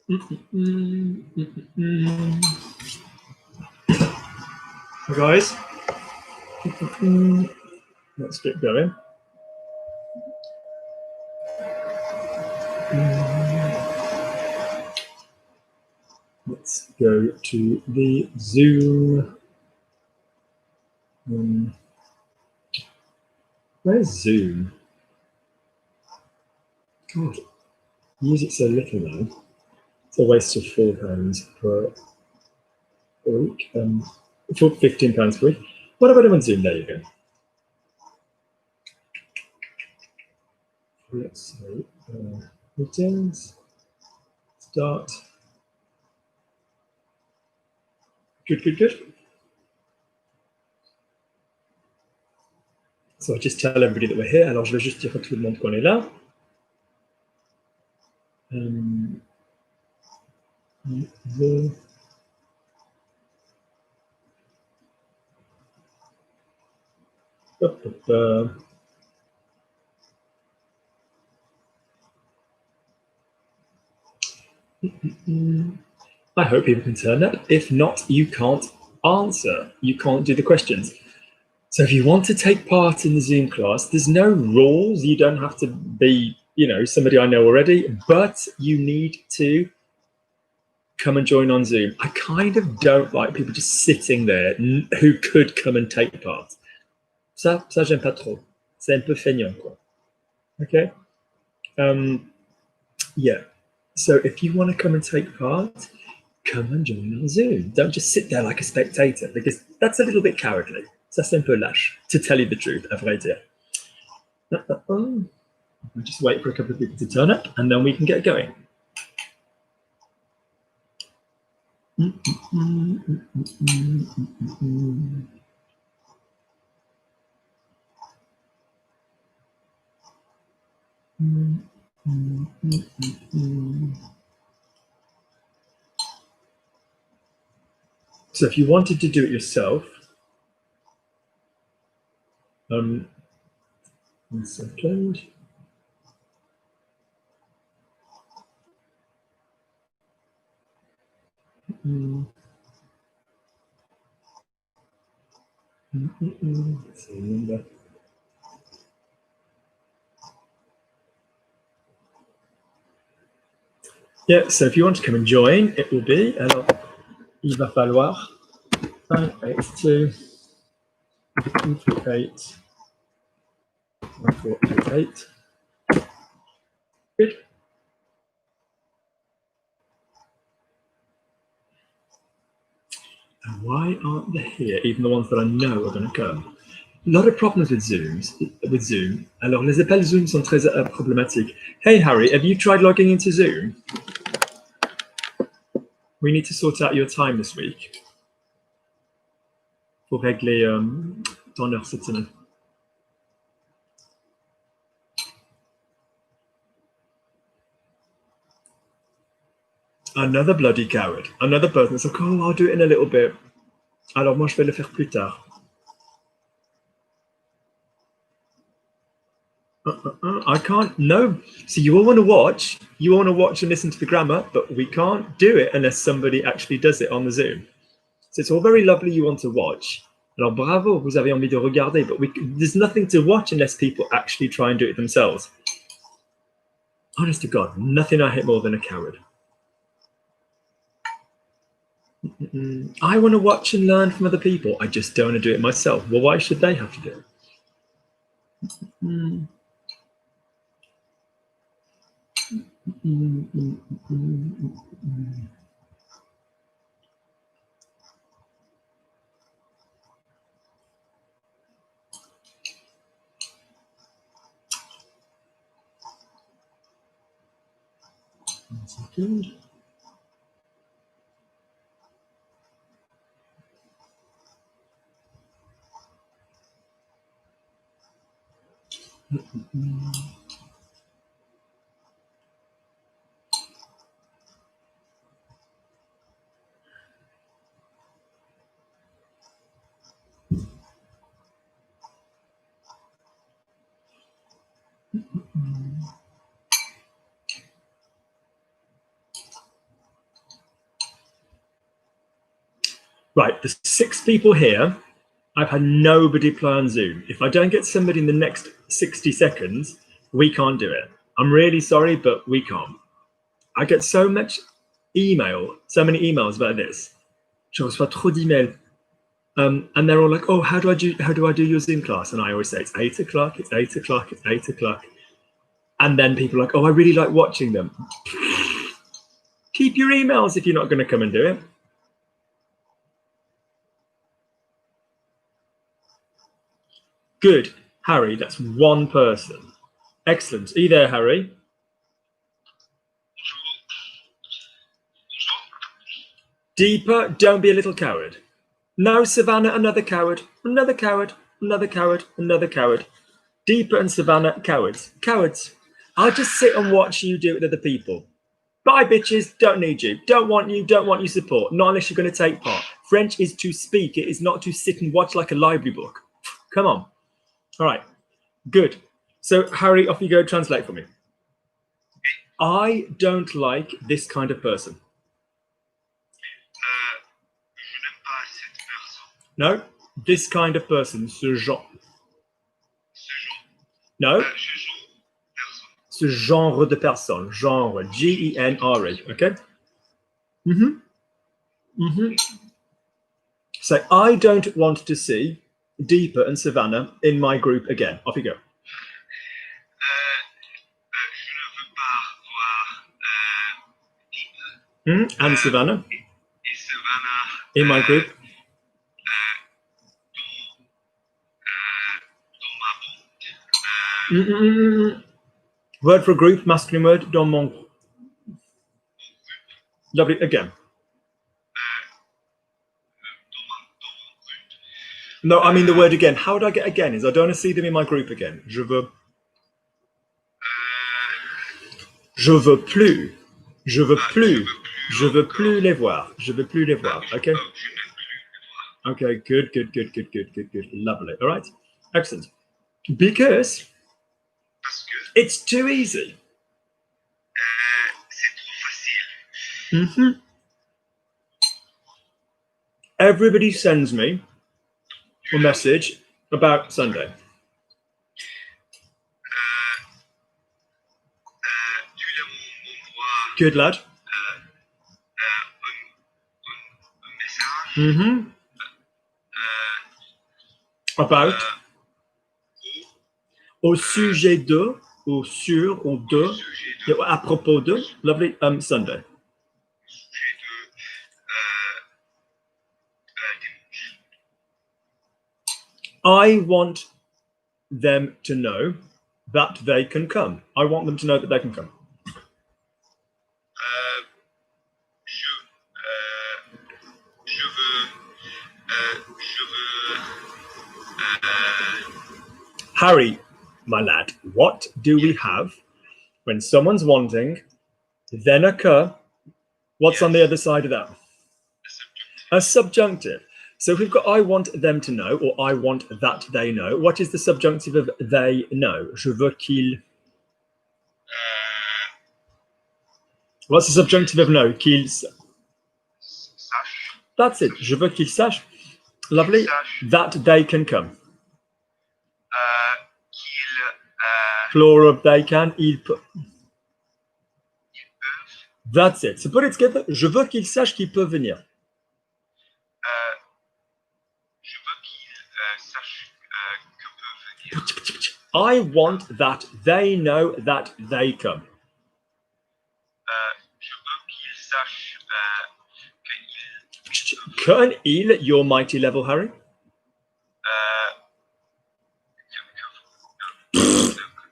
Guys, let's get going. Let's go to the Zoom. Where's Zoom? God, use it so little now. It's a waste of £4 per week. For £15 per week. What about it on Zoom? There you go. Let's say meetings. Start. Good. So I just tell everybody that we're here. Alors, je vais juste dire à tout le monde qu'on est là. I hope people can turn up. If not, you can't answer. You can't do the questions. So if you want to take part in the Zoom class, there's no rules. You don't have to be, somebody I know already, but you need to come and join on Zoom. I kind of don't like people just sitting there who could come and take part. Ça j'aime pas trop. C'est un peu feignant, quoi. Okay? Yeah. So if you want to come and take part, come and join on Zoom. Don't just sit there like a spectator, because that's a little bit cowardly. Ça, c'est un peu lâche, to tell you the truth, à vrai dire. We'll just wait for a couple of people to turn up, and then we can get going. So if you wanted to do it yourself, 1 second. Yeah, so if you want to come and join, it will be, alors, il va falloir 982 238 1488. Good. And why aren't they here, even the ones that I know are going to come? A lot of problems with Zoom. Alors, les appels Zoom sont très problématiques. Hey, Harry, have you tried logging into Zoom? We need to sort out your time this week pour régler ton heure cette semaine. Another bloody coward. Another person that's like, oh, I'll do it in a little bit. Alors, moi, je vais le faire plus tard. I can't. No. So you all want to watch. You want to watch and listen to the grammar, but we can't do it unless somebody actually does it on the Zoom. So it's all very lovely you want to watch. Alors bravo, vous avez envie de regarder, but there's nothing to watch unless people actually try and do it themselves. Honest to God, nothing I hate more than a coward. I want to watch and learn from other people. I just don't want to do it myself. Well, why should they have to do it? One second. Right, there's 6 people here. I've had nobody play on Zoom. If I don't get somebody in the next 60 seconds, we can't do it. I'm really sorry, but we can't. I get so much email, so many emails about this. Je reçois trop d'emails. And they're all like, oh, how do I do your Zoom class? And I always say, it's 8 o'clock, it's 8 o'clock, it's 8 o'clock. And then people are like, oh, I really like watching them. Keep your emails if you're not going to come and do it. Good. Harry, that's 1 person. Excellent. Are you there, Harry? Deeper, don't be a little coward. No, Savannah, another coward. Another coward. Another coward. Another coward. Deeper and Savannah, cowards. Cowards. I'll just sit and watch you do it with other people. Bye, bitches. Don't need you. Don't want you. Don't want your support. Not unless you're going to take part. French is to speak. It is not to sit and watch like a library book. Come on. All right. Good. So, Harry, off you go. Translate for me. I don't like this kind of person. No, this kind of person. Ce genre. No. Ce genre de personne. Genre. G-E-N-R-E. Okay? So I don't want to see Deepa and Savannah in my group again. Off you go. And Savannah in my group. Word for group, masculine word, dans mon. Lovely, again. No, I mean the word again. How would I get again? Is I don't want to see them in my group again. Je veux plus. Je veux plus. Je veux plus les voir. Je veux plus les voir. Okay? Okay, good. Lovely. All right. Excellent. Because it's too easy. Everybody sends me a message about Sunday. Good lad. About. Au sujet de, ou sur, ou de, à propos de, lovely, Sunday. I want them to know that they can come. I want them to know that they can come. Harry, my lad, what do we have when someone's wanting, then occur? What's on the other side of that? A subjunctive. So if we've got I want them to know, or I want that they know, what is the subjunctive of they know? Je veux qu'ils. What's the subjunctive of know? Qu'ils. That's it. Je veux qu'ils sachent. Lovely. That they can come. Plural of they can. Ils peuvent. That's it. So put it together. Je veux qu'ils sachent qu'ils peuvent venir. I want that they know that they come. Qu'un il, your mighty level, Harry?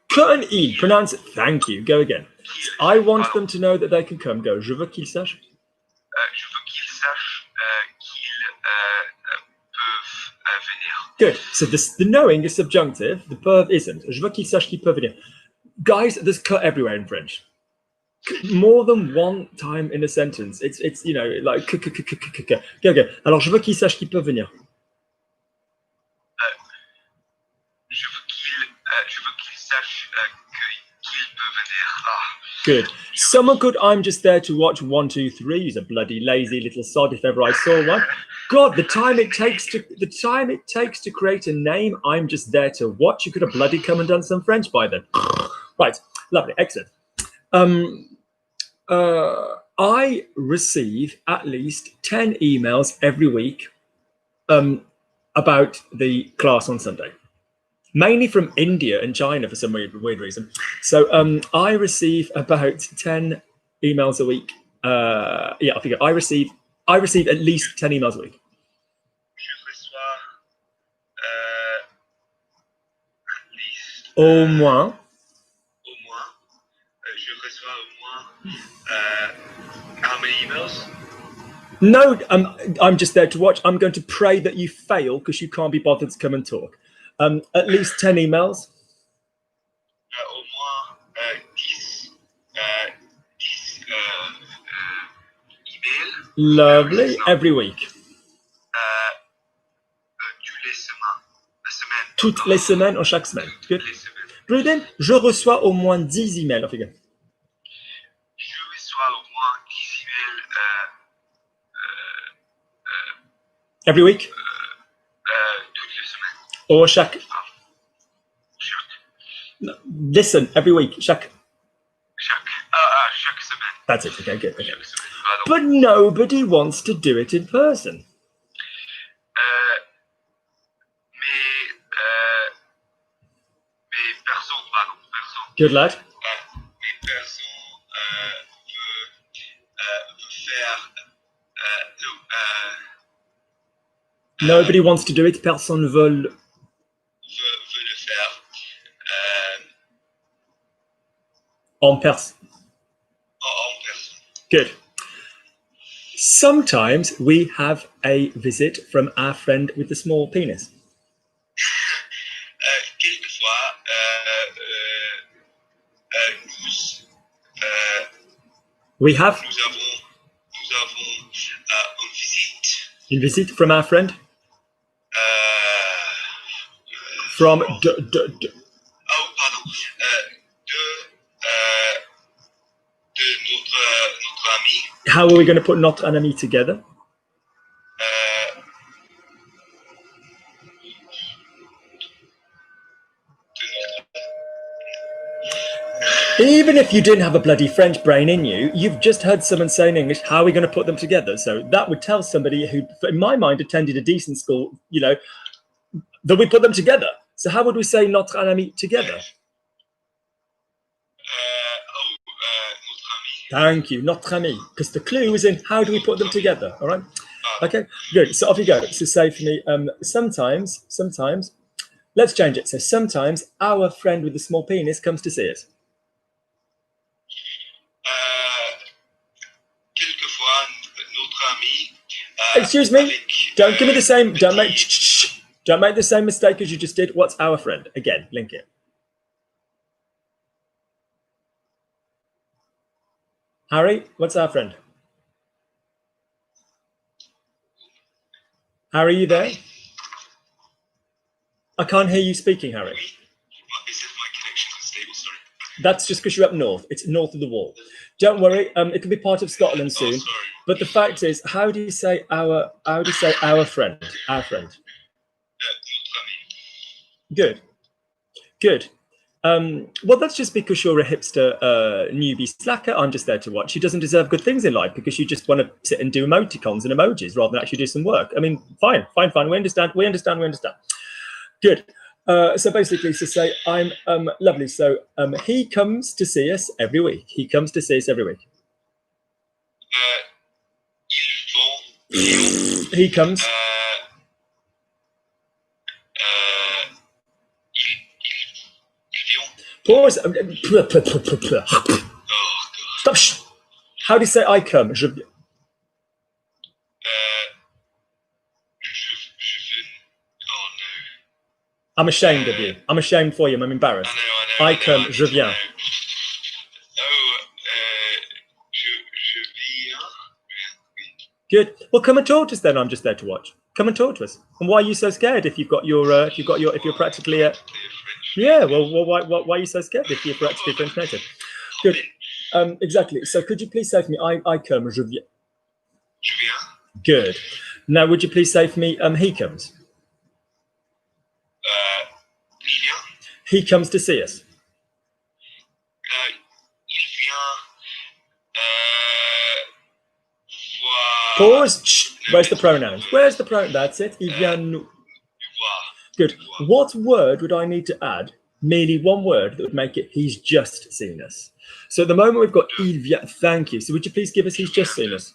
Qu'un il, pronounce it. Thank you. Go again. I want them to know that they can come. Go. Je veux qu'ils sachent. Je veux qu'ils sachent qu'ils peuvent venir. Good. So the knowing is subjunctive. The peuvent isn't. Je veux qu'ils sachent qu'ils peuvent venir. Guys, there's cut everywhere in French. More than one time in a sentence. It's you know like go. Alors je veux qu'ils sachent qu'ils peuvent venir. Je veux qu'ils sachent qu'ils peuvent venir. Good. Someone could, I'm just there to watch 1, 2, 3. He's a bloody lazy little sod if ever I saw one. God, the time it takes to create a name, I'm just there to watch. You could have bloody come and done some French by then. Right, lovely, excellent. I receive at least 10 emails every week about the class on Sunday, mainly from India and China for some weird reason. So I receive about 10 emails a week. Yeah, I figure I receive at least 10 emails a week. Au moins. How many emails? No, I'm just there to watch. I'm going to pray that you fail because you can't be bothered to come and talk. At least 10 emails. Au moins 10 emails. Lovely. Every week. Toutes les semaines ou chaque semaine. Good. Brilliant. Je reçois au moins 10 emails. Je reçois au moins 10 emails. Every week? Toutes les semaines. Or chaque? No, listen, every week. Chaque semaine. That's it. Okay, good. Okay. But nobody wants to do it in person. Mais personne. Good lad. Mais personne veut faire. Nobody wants to do it. Personne veut le faire. En personne. Good. Sometimes we have a visit from our friend with the small penis. Quelquefois, we have. Nous avons une visite from our friend. From de notre ami. How are we going to put notre ami together? Even if you didn't have a bloody French brain in you, you've just heard someone say in English, how are we going to put them together? So that would tell somebody who, in my mind, attended a decent school, that we put them together. So how would we say notre ami together? Thank you, notre ami, because the clue is in how do we put them together, all right? Okay, good, so off you go. So say for me, sometimes, let's change it. So sometimes our friend with the small penis comes to see us. Quelquefois, notre ami. Excuse me, don't give me the same, don't make the same mistake as you just did. What's our friend? Again, link it. Harry, what's our friend? Harry, are you there? I can't hear you speaking, Harry. Is it my connection unstable? Sorry. That's just because you're up north. It's north of the wall. Don't worry. It can be part of Scotland soon. But the fact is, how do you say our friend? Our friend. Good. Good. Well, that's just because you're a hipster newbie slacker. I'm just there to watch. She doesn't deserve good things in life because you just want to sit and do emoticons and emojis rather than actually do some work. I mean, fine. We understand. Good. So basically, to say I'm lovely. So he comes to see us every week. He comes. Pause. Stop. How do you say I come? I'm ashamed of you. I'm ashamed for you. I'm embarrassed. I come. Je viens. Je viens. Good. Well, come and talk to us then. I'm just there to watch. Come and talk to us. And why are you so scared if you're practically yeah? Well, why are you so scared if you're practically French native? Good. Exactly. So could you please say for me, I come, je viens. Je viens. Good. Now, would you please say for me, he comes? Il vient. He comes to see us. Il vient. Voir. Pause. Where's the pronouns? Where's the pronoun? That's it. Il vient nous. Voir. Good. What word would I need to add? Merely one word that would make it he's just seen us. So at the moment we've got il vient. Thank you. So would you please give us he's just seen us?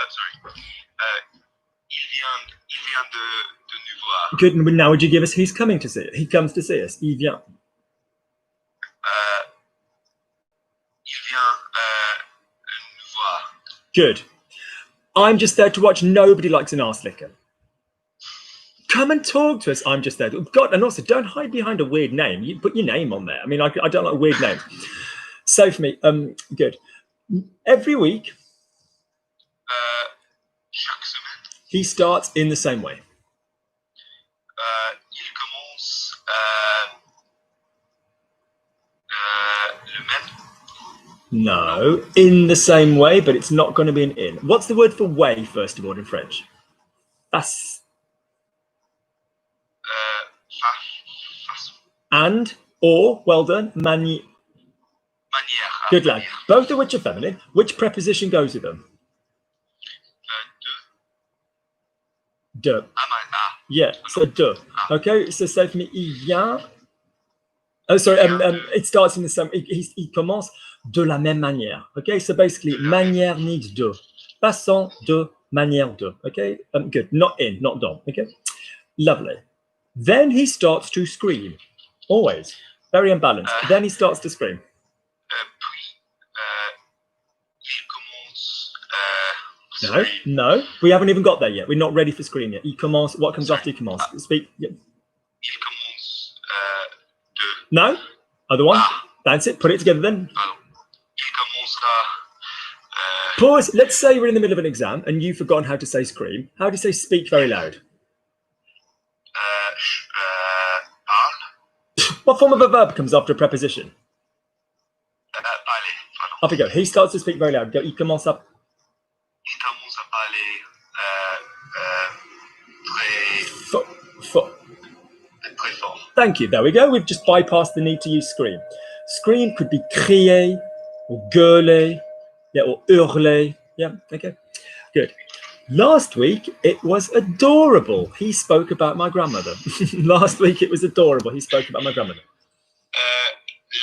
Sorry. Il vient de nous voir. Good. And now would you give us he's coming to see it? He comes to see us. Il vient. Il vient nous voir. Good. I'm just there to watch. Nobody likes an arse licker. Come and talk to us. I'm just there. God, and also don't hide behind a weird name. You put your name on there. I mean, I don't like weird names. So for me, good. Every week, Chaque semaine. he starts in the same way. Il commence le même. No, in the same way, but it's not going to be an in. What's the word for way, first of all, in French? That's Façon. and, or, well done, Manière. Good lad. Both of which are feminine. Which preposition goes with them? De. Yeah, so de. Okay, so say for me, il vient. Oh, sorry, it starts in the same, il commence de la même manière. Okay, so basically, manière needs de. Façon de, manière de. Okay, good. Not in, not dans. Okay, lovely. Then he starts to scream. Always. Very unbalanced. Then he starts to scream. Il commence. No, we haven't even got there yet. We're not ready for scream yet. Il commence. What comes after il commence? Speak. Yeah. Il commence No? Other one? That's it. Put it together then. Pardon. Il commence Pause. Let's say we're in the middle of an exam and you've forgotten how to say scream. How do you say speak very loud? parle. What form of a verb comes after a preposition? Parler. Pardon. Off we go. He starts to speak very loud. Go. Il commence à. Il commence à parler très fort. Thank you. There we go. We've just bypassed the need to use scream. Scream could be crier or gueuler, yeah, or hurler. Yeah. Okay. Good. Last week it was adorable. He spoke about my grandmother. Last week it was adorable. He spoke about my grandmother.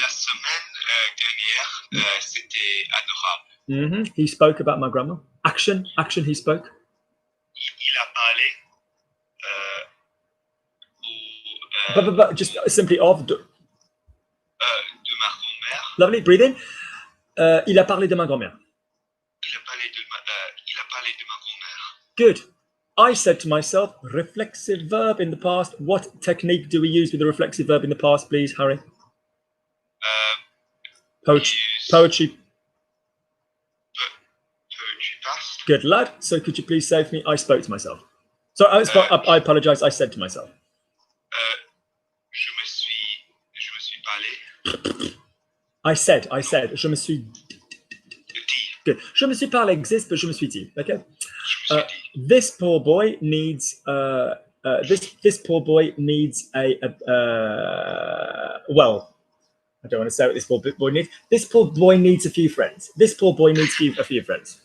La semaine dernière, c'était adorable. He spoke about my grandma. Action. He spoke. Il a parlé But just simply of. de ma grand-mère. Lovely. Breathe in. Il a parlé de ma grand-mère. Il a parlé de ma grand-mère. Good. I said to myself, reflexive verb in the past. What technique do we use with the reflexive verb in the past, please, Harry? Poetry. Poetry past. Good lad. So could you please say for me, I spoke to myself. So I apologize. I said to myself. Je me suis parlé. I said. Je me suis Dit. good. Je me suis parlé exists, but je me suis dit. Okay. Je me suis dit. This poor boy needs. This poor boy needs well. I don't want to say what this poor boy needs. This poor boy needs a few friends. This poor boy needs a few friends.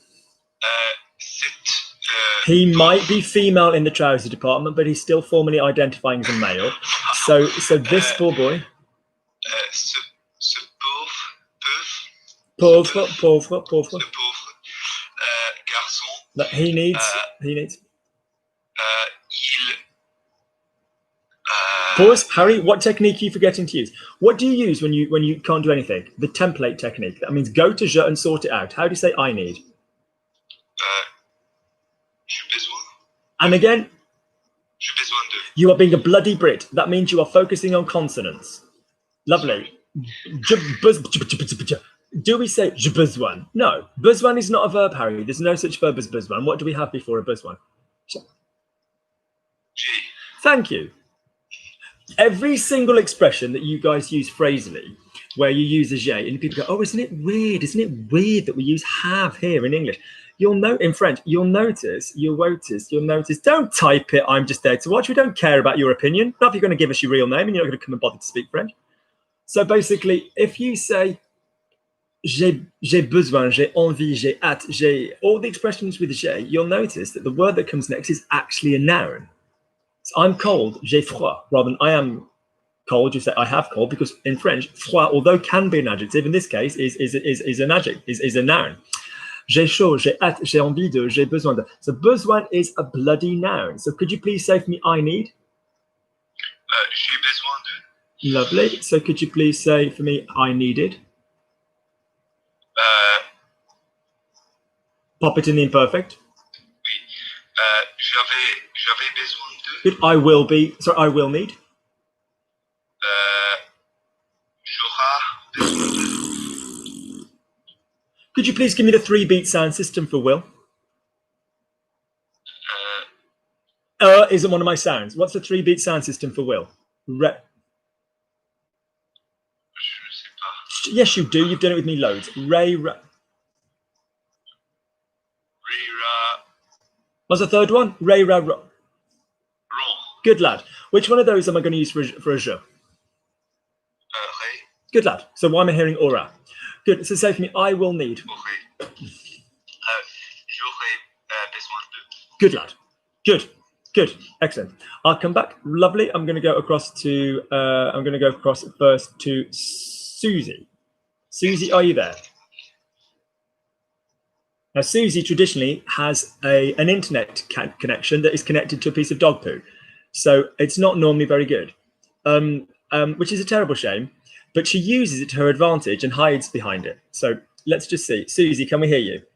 He might be female in the trouser department, but he's still formally identifying as a male. So this poor boy. Ce Pauvre. pauvre garçon. That he needs. Pause, Harry. What technique are you forgetting to use? What do you use when you can't do anything? The template technique. That means go to je and sort it out. How do you say I need? J'ai besoin. And again, J'ai besoin de. you are being a bloody Brit. That means you are focusing on consonants. Lovely. Do we say je besoin? No. Besoin is not a verb, Harry. There's no such verb as besoin. What do we have before a besoin? J'ai. Thank you. Every single expression that you guys use phrasally where you use a j'ai, and people go, oh, isn't it weird? Isn't it weird that we use have here in English? You'll note in French, you'll notice, don't type it, I'm just there to watch. We don't care about your opinion. Not if you're going to give us your real name and you're not going to come and bother to speak French. So basically, if you say, j'ai besoin, j'ai envie, j'ai hâte, j'ai, all the expressions with j'ai, you'll notice that the word that comes next is actually a noun. So I'm cold, j'ai froid, rather than I am cold, you say I have cold, because in French, froid, although can be an adjective, in this case is an adjective, is a noun. J'ai chaud, j'ai hâte, j'ai envie de, j'ai besoin de. So besoin is a bloody noun. So could you please say for me, I need? J'ai besoin de. Lovely. So could you please say for me, I needed? Pop it in the imperfect. Oui. J'avais besoin de. Good. I will be. Sorry, I will need. J'aurai besoin de. Could you please give me the 3-beat sound system for will? Isn't one of my sounds. What's the 3-beat sound system for will? Je sais pas. Yes, you do. You've done it with me loads. Ray, ra. Rira. What's the third one? Ray, ra, ra. Ron. Good lad. Which one of those am I going to use for a je? Ré. Good lad. So why am I hearing aura? Good. So say for me, I will need. Aurai. J'aurai besoin de. Good lad. Good. Good. Excellent. I'll come back. Lovely. I'm going to go across first to Susie. Susie, are you there? Now, Susie traditionally has an internet connection that is connected to a piece of dog poo. So it's not normally very good, which is a terrible shame, but she uses it to her advantage and hides behind it. So let's just see. Susie, can we hear you? Can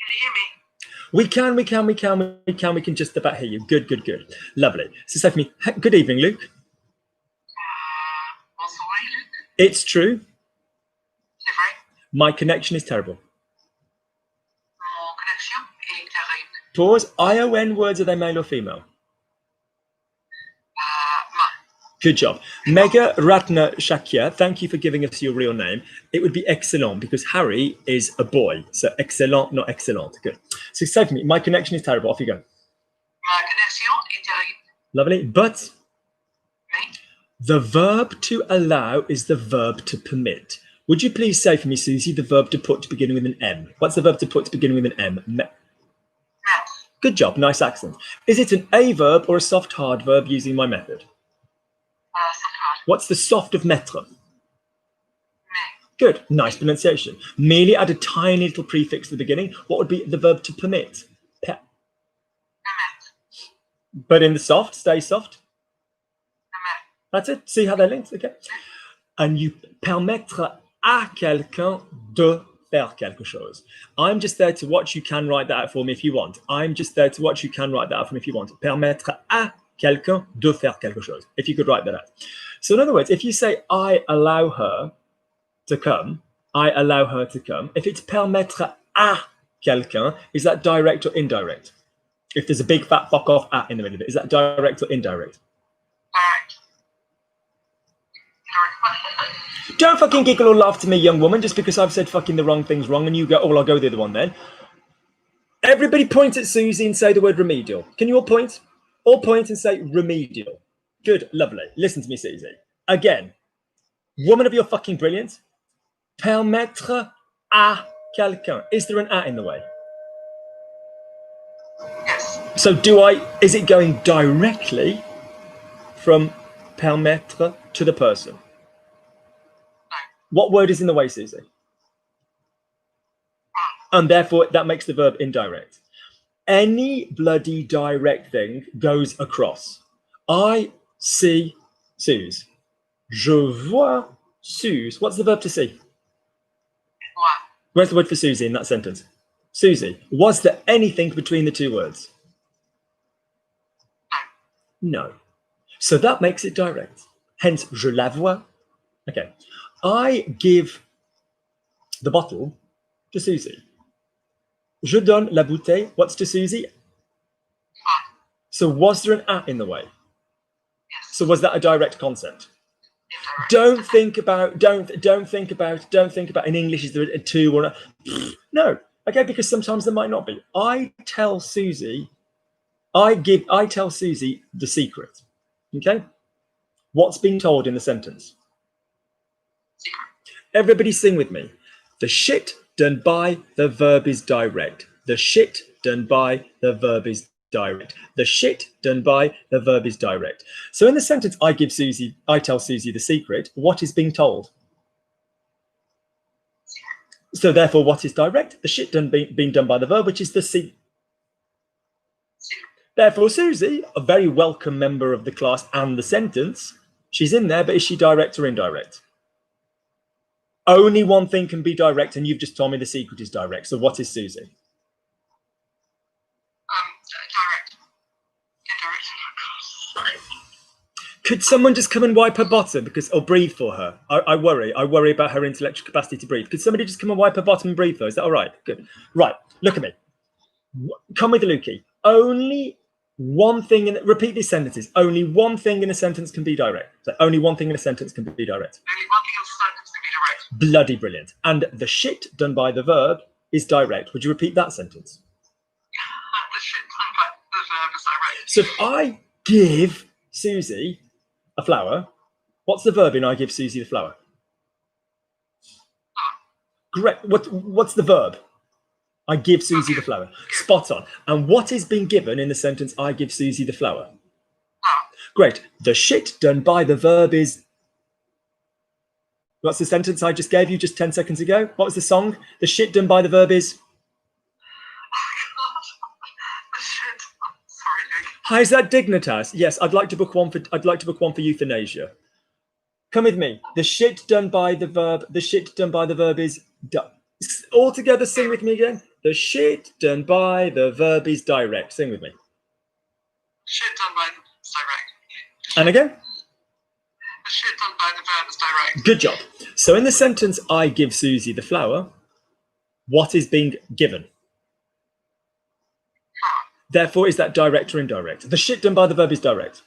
you hear me? We can just about hear you. Good. Lovely. So say for me, good evening, Luke. Bonsoir, Luc. It's true. C'est vrai. My connection is terrible. Mon connexion est terrible. Pause. ION words, are they male or female? Man. Good job. Mega Ratna Shakya, thank you for giving us your real name. It would be excellent because Harry is a boy. So excellent, not excellent. Good. So say for me, my connection is terrible. Off you go. Ma connexion est terrible. Lovely. But Mais. the verb to allow is the verb to permit. Would you please say for me, Susie, the verb to put to begin with an M? What's the verb to put to begin with an M? Mettre. Good job. Nice accent. Is it an A verb or a soft hard verb using my method? Soft hard. What's the soft of mettre? Mais. Good. Nice pronunciation. Merely add a tiny little prefix at the beginning. What would be the verb to permit? Permettre. But in the soft, stay soft. Permettre. That's it. See how they're linked? Okay. And you permettre à quelqu'un de faire quelque chose. I'm just there to watch. You can write that out for me if you want. I'm just there to watch. You can write that out for me if you want. Permettre à quelqu'un de faire quelque chose. If you could write that out. So in other words, if you say, I allow her to come, I allow her to come. If it's permettre à quelqu'un, is that direct or indirect? If there's a big fat fuck off at in the middle of it, is that direct or indirect? Direct. Don't fucking giggle or laugh to me, young woman, just because I've said fucking the wrong things wrong and you go, oh, well, I'll go the other one then. Everybody point at Susie and say the word remedial. Can you all point? All point and say remedial. Good, lovely. Listen to me, Susie. Again, woman of your fucking brilliance. Permettre à quelqu'un. Is there an at in the way? Yes. So is it going directly from permettre to the person? What word is in the way, Susie? And therefore, that makes the verb indirect. Any bloody direct thing goes across. I see Suze. Je vois Suze. What's the verb to see? Voir. Where's the word for Susie in that sentence? Susie, was there anything between the two words? No. So that makes it direct. Hence, je la vois. Okay. I give the bottle to Susie. Je donne la bouteille. What's to Susie? Ah. So was there an at in the way? Yes. So was that a direct concept? Don't think about in English, is there a two or a no? Okay, because sometimes there might not be. I tell Susie the secret. Okay, what's being told in the sentence? Everybody sing with me. The shit done by, the verb is direct. The shit done by, the verb is direct. The shit done by, the verb is direct. So in the sentence, I tell Susie the secret, what is being told? So therefore, what is direct? The shit being done by the verb, which is the secret. Therefore, Susie, a very welcome member of the class and the sentence, she's in there, but is she direct or indirect? Only one thing can be direct, and you've just told me the secret is direct. So what is Susie? Direct. Indirect. Sorry. Could someone just come and wipe her bottom or breathe for her? I worry about her intellectual capacity to breathe. Could somebody just come and wipe her bottom and breathe for her? Is that all right? Good. Right. Look at me. Come with Lukey. Only one thing repeat these sentences. Only one thing in a sentence can be direct. So only one thing in a sentence can be direct. Only one thing in a sentence can be direct. Bloody brilliant. And the shit done by the verb is direct. Would you repeat that sentence? The shit done by the verb is direct. So if I give Susie a flower, what's the verb in I give Susie the flower? Great. What's the verb? I give Susie the flower. Spot on. And what is being given in the sentence, I give Susie the flower? Great. The shit done by the verb is... What's the sentence I just gave you just 10 seconds ago? What was the song? The shit done by the verb is... Hi, is that Dignitas? Yes, I'd like to book one for euthanasia. Come with me. The shit done by the verb is all together, sing with me again. The shit done by the verb is direct. Sing with me. Shit done by is direct. And again. The shit done by the verb is direct. Good job. So in the sentence, I give Susie the flower, what is being given? Therefore, is that direct or indirect? The shit done by the verb is direct.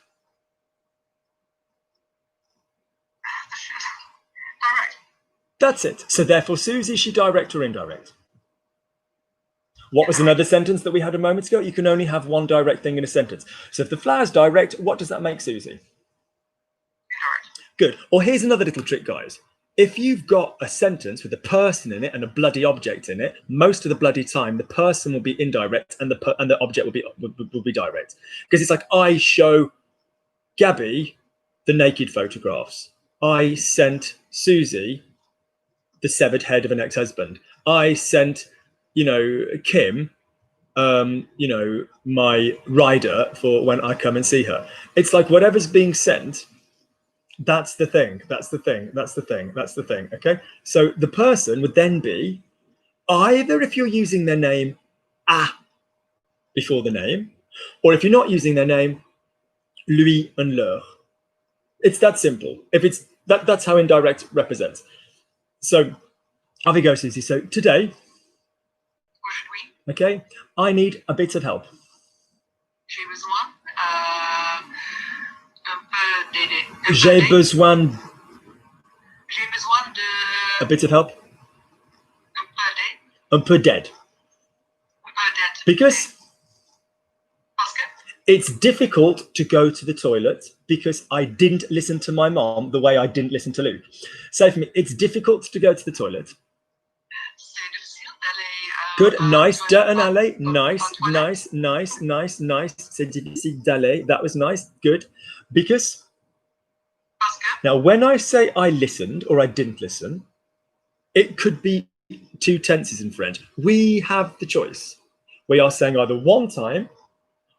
Direct. That's it. So therefore, Susie, is she direct or indirect? What was another sentence that we had a moment ago? You can only have one direct thing in a sentence. So if the flower's direct, what does that make Susie? Indirect. Good. Or here's another little trick, guys. If you've got a sentence with a person in it and a bloody object in it, most of the bloody time, the person will be indirect and the object will be direct. Because it's like, I show Gabby the naked photographs. I sent Susie the severed head of an ex-husband. I sent, Kim, my rider for when I come and see her. It's like whatever's being sent, that's the thing. Okay. So the person would then be either, if you're using their name, before the name, or if you're not using their name, lui and leur. It's that simple. If it's that's how indirect represents. So off we go, Susie. So today, okay, I need a bit of help. J'ai besoin un peu d'aider. J'ai besoin de... a bit of help. Un peu d'aide. Un peu d'aide. Because it's difficult to go to the toilet because I didn't listen to my mom the way I didn't listen to Luke. So for me, it's difficult to go to the toilet. Good, nice, d'aller, nice. C'est difficile d'aller, that was nice, good. Because, now when I say I listened or I didn't listen, it could be two tenses in French. We have the choice. We are saying either one time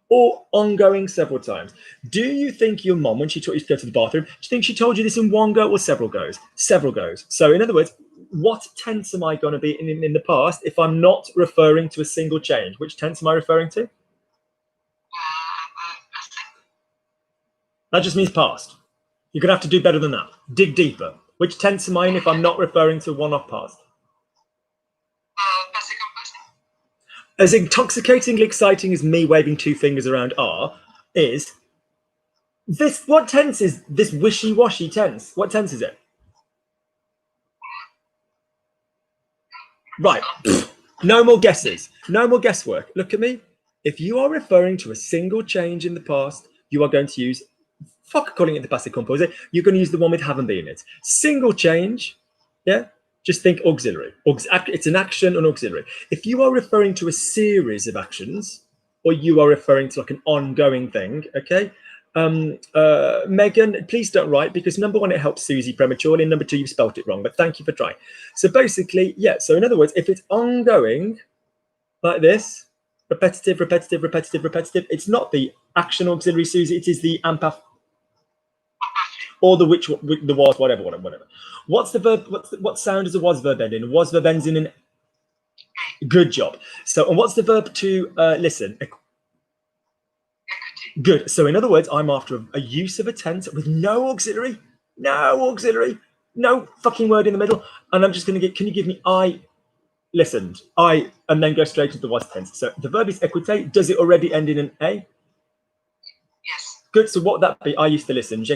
or ongoing several times. Do you think your mom, when she taught you to go to the bathroom, do you think she told you this in one go or several goes? Several goes. So in other words, what tense am I going to be in the past if I'm not referring to a single change? Which tense am I referring to? That just means past. You're going to have to do better than that. Dig deeper. Which tense am I in if I'm not referring to one-off past? As intoxicatingly exciting as me waving two fingers around are, is What tense is this wishy-washy tense? What tense is it? Right. No more guesses. No more guesswork. Look at me. If you are referring to a single change in the past, you are going to use, fuck calling it the passé composé, you're going to use the one with haven't been in it. Single change, yeah? Just think auxiliary. It's an action, an auxiliary. If you are referring to a series of actions, or you are referring to like an ongoing thing, okay? Megan, please don't write, because number one, it helps Susie prematurely, and number two, you've spelt it wrong, but thank you for trying. So basically, yeah, so in other words, if it's ongoing like this, repetitive, repetitive, repetitive, repetitive, it's not the action auxiliary, Susie, it is the ampaf, or the which, the was, whatever. What's the verb, what sound does a was verb end in? A was verb ends in an, good job. So, and what's the verb to listen? Good. So in other words, I'm after a use of a tense with no auxiliary, no fucking word in the middle. And I'm just going to get, can you give me I listened, I, and then go straight to the was tense. So the verb is écouter. Does it already end in an A? Yes. Good. So what would that be? I used to listen. Je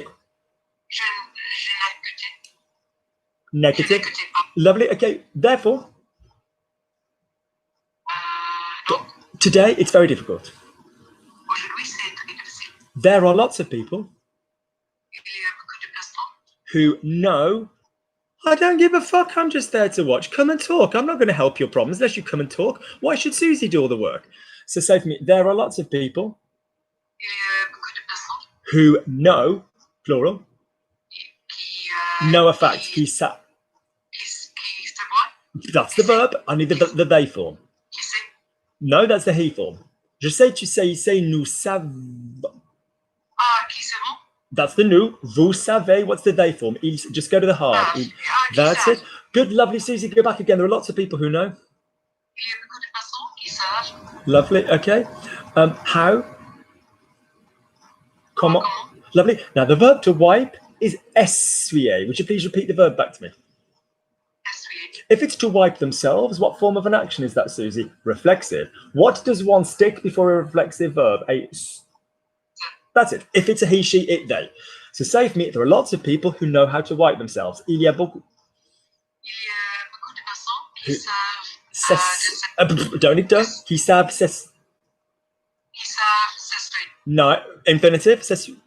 Negative. n'écoutais pas. Lovely. Okay. Therefore, Non. today it's very difficult. Aujourd'hui, c'est très difficile. There are lots of people Il y a beaucoup de personnes who know, I don't give a fuck, I'm just there to watch. Come and talk. I'm not going to help your problems unless you come and talk. Why should Susie do all the work? So say for me, there are lots of people il y a beaucoup de personnes who know, plural, qui know a fact. Qui se voient, That's the verb. I need the they form. qui sait. No, that's the he form. Je sais, tu sais, il sait, nous savons. Ah, qui c'est bon? That's the nous. Vous savez. What's the they form? Just go to the hard. Qui That's savent. it. Good, lovely, Susie. Go back again. There are lots of people who know. Il y a beaucoup de personnes qui savent. Lovely. Okay. How? Comment? Lovely. Now the verb to wipe is essuyer. Would you please repeat the verb back to me? Essuyer. If it's to wipe themselves, what form of an action is that, Susie? Reflexive. What does one stick before a reflexive verb? That's it. If it's a he, she, it, they. So say for me, there are lots of people who know how to wipe themselves. Il y a beaucoup. Il y a beaucoup de personnes qui savent. Don't need to. Qui savent Qui savent s'essuyer. No, infinitive. Essuyer.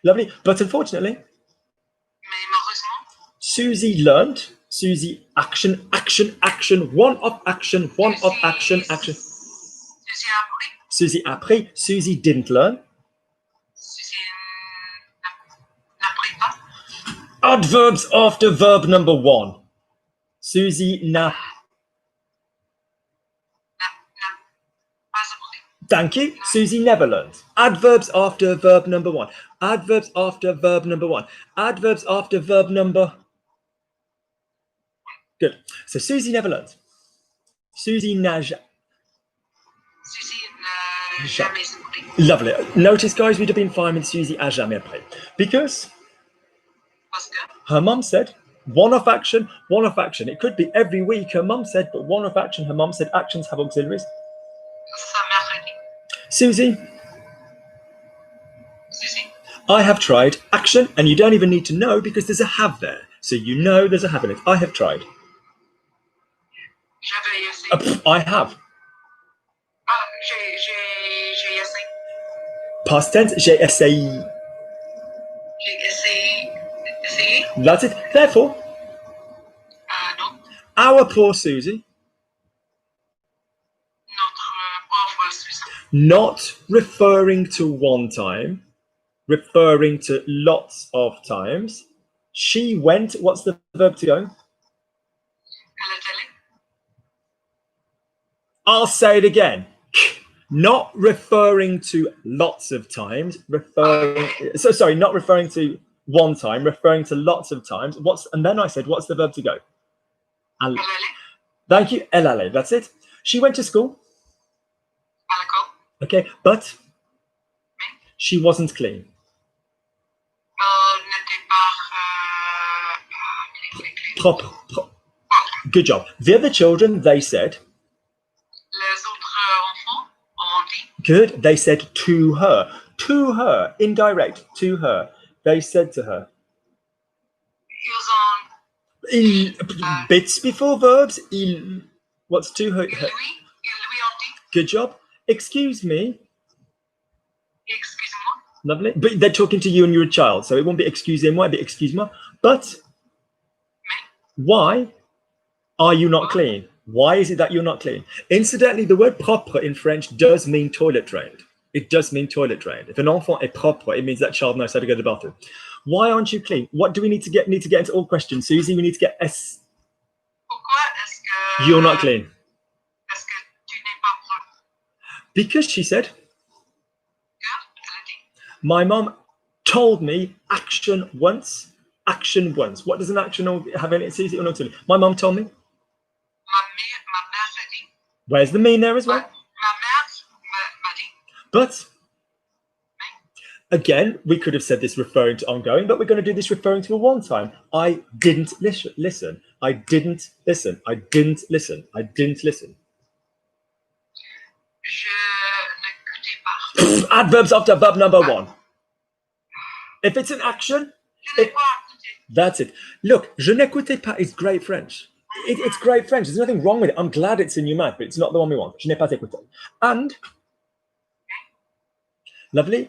Lovely. But unfortunately, Mais malheureusement, Susie learned. Susie, action. One of action. Susie a appris. Susie appris. Susie didn't learn. Susie n'apprit pas. Adverbs after verb number one. Susie n'a. N'a pas appris. Thank you. Susie never learned. Adverbs after verb number one. Adverbs after verb number one. Adverbs after verb number. Good. So Susie never learned. Susie n'a. Susie n'a jamais appris. Lovely. Notice, guys, we'd have been fine with Susie a jamais appris. Because Parce que her mum said, one-off action. It could be every week, her mum said, but one-off action, her mum said, actions have auxiliaries. sa mère a dit. Susie, Susie, I have tried action, and you don't even need to know because there's a have there. So you know there's a have in it. I have tried. j'avais essayé. I have. Ah, j'ai essayé. Past tense, j'ai essayé. J'ai essayé. That's it. Therefore, Non. our poor Susie, Notre pauvre Susan. not referring to one time, referring to lots of times. She went, what's the verb to go? Elle est allée. I'll say it again. Not referring to lots of times, not referring to one time, referring to lots of times. And then I said, what's the verb to go? Elle allait. Thank you, elle allait. That's it. She went to school. À l'école. Okay, but she wasn't clean. N'était pas clean. Propre. Good job. The other children, they said, Les autres enfants ont dit. good, they said to her. to her, indirect, to her. They said to her. Ils ont Bits before verbs. What's to her? ils lui ont dit Good job. Excuse me. excuse-moi. Lovely. But they're talking to you and you're a child, so it won't be excusez-moi, it'll be excuse-moi. But why are you not clean? Why is it that you're not clean? Incidentally, the word propre in French does mean toilet trained. It does mean toilet trained. If an enfant est propre, it means that child knows how to go to the bathroom. Why aren't you clean? What do we need to get into all questions? Susie, we need to get S. Pourquoi est-ce que You're not clean. est-ce que tu n'es pas propre? Because she said, Elle a dit my mom told me action once. Action once. What does an action have in it, Susie, or not? My mom told me. ma mère a dit. Where's the mean there as well? Ma mère m'a dit. But again, we could have said this referring to ongoing, but we're going to do this referring to a one time. I didn't listen. I didn't listen. I didn't listen. I didn't listen. Je n'écoutais pas. Adverbs after verb number one. If it's an action, Je n'ai pas écouté. that's it. Look, je n'écoutais pas is great French. It's great French. There's nothing wrong with it. I'm glad it's in your mouth, but it's not the one we want. Je n'ai pas écouté. And lovely.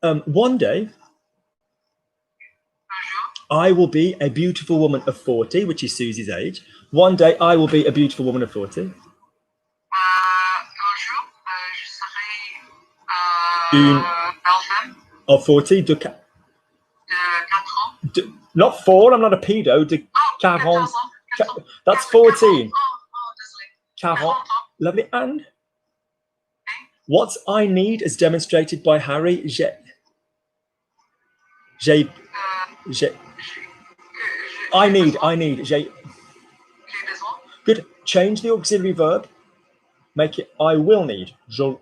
One day, Un jour, I will be a beautiful woman of 40, which is Susie's age. One day, I will be a beautiful woman of 40. un jour, je serai Une- belle femme Of 40, de 4 ans. not 4, I'm not a pedo. De Oh, 40, 14 ans. 14 ans. that's 40 14. ans. Oh, désolé. 40. Lovely. And what I need, as demonstrated by Harry, I need. J'ai besoin. Good. Change the auxiliary verb. Make it I will need. J'aurai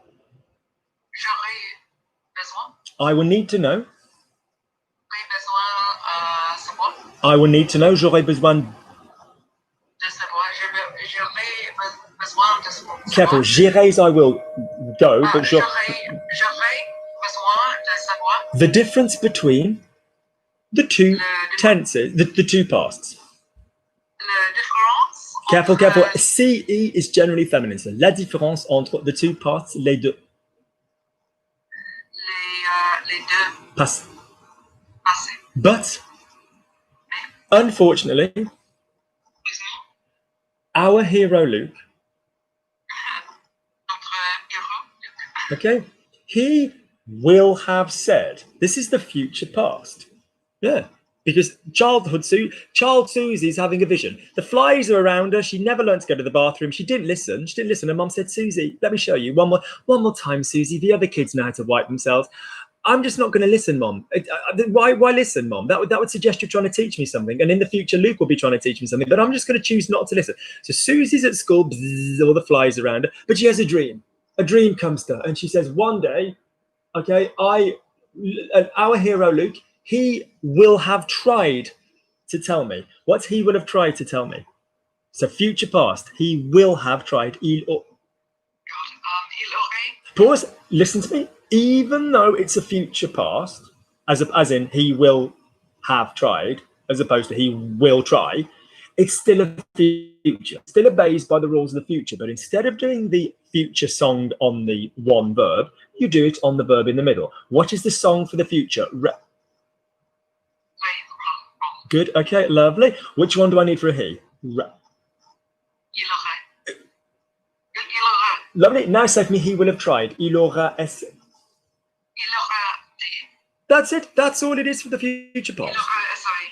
besoin. I will need to know. J'aurai besoin savoir. I will need to know. J'aurai besoin. De savoir. J'aurai besoin de savoir. Careful. J'irai, I will go. But J'aurai besoin de savoir. the difference between the two tenses, the two pasts. La différence. Careful, entre careful. CE is generally feminine. So la différence entre the two pasts, les deux Les deux pasts. passés. But unfortunately, Heureusement, our hero Luke, notre héros, okay, he will have said, this is the future past. Yeah, because child Susie's having a vision. The flies are around her. She never learned to go to the bathroom. She didn't listen. Her mum said, Susie, let me show you one more time, Susie. The other kids know how to wipe themselves. I'm just not going to listen, Mom. Why listen, Mom? That would suggest you're trying to teach me something. And in the future, Luke will be trying to teach me something. But I'm just going to choose not to listen. So Susie's at school, bzzz, all the flies around her. But she has a dream. A dream comes to her. And she says, one day, okay, our hero, Luke, he will have tried to tell me. What he will have tried to tell me. So future past, he will have tried. il aurait. Pause. Listen to me. Even though it's a future past, as in he will have tried, as opposed to he will try, it's still a future. Still obeys by the rules of the future. But instead of doing the future song on the one verb, you do it on the verb in the middle. What is the song for the future? Good. Okay. Lovely. Which one do I need for a he? Il aurait. Il aurait. Lovely. Now say for me, he will have tried. Il aura essayé. Il aurait essayé. That's it. That's all it is for the future Il past. aurait essayé.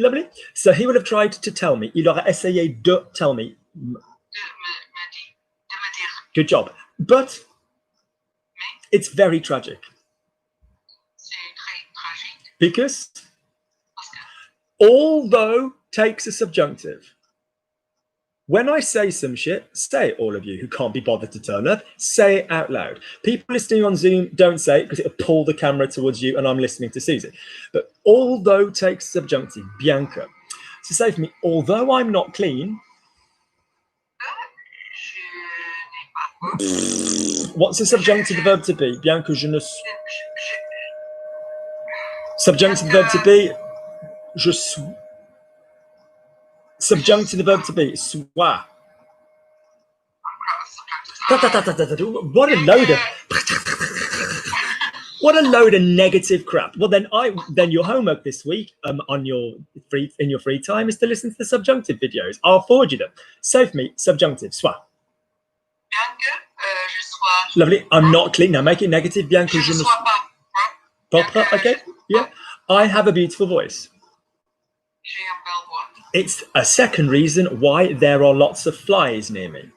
Lovely. So he will have tried to tell me. Il aura essayé de tell me. De me dire. Good job. But it's very tragic C'est très tragique. because Parce que although takes a subjunctive. When I say some shit, say it, all of you who can't be bothered to turn up. Say it out loud. People listening on Zoom, don't say it because it'll pull the camera towards you and I'm listening to Susie. But although takes subjunctive, Bianca. So say for me, although I'm not clean, je n'ai pas. what's the subjunctive verb to be? Bianca, je ne suis. Subjunctive verb to be, je suis. Subjunctive verb to be, sois. What a load of negative crap. Well, then your homework this week in your free time is to listen to the subjunctive videos. I'll forward you them. Save me subjunctive, sois. Bien que je sois. Lovely. I'm not clean. Now make it negative. Bien que je ne sois pas. propre. Okay. Yeah. I have a beautiful voice. J'ai une belle voix. It's a second reason why there are lots of flies near me. Le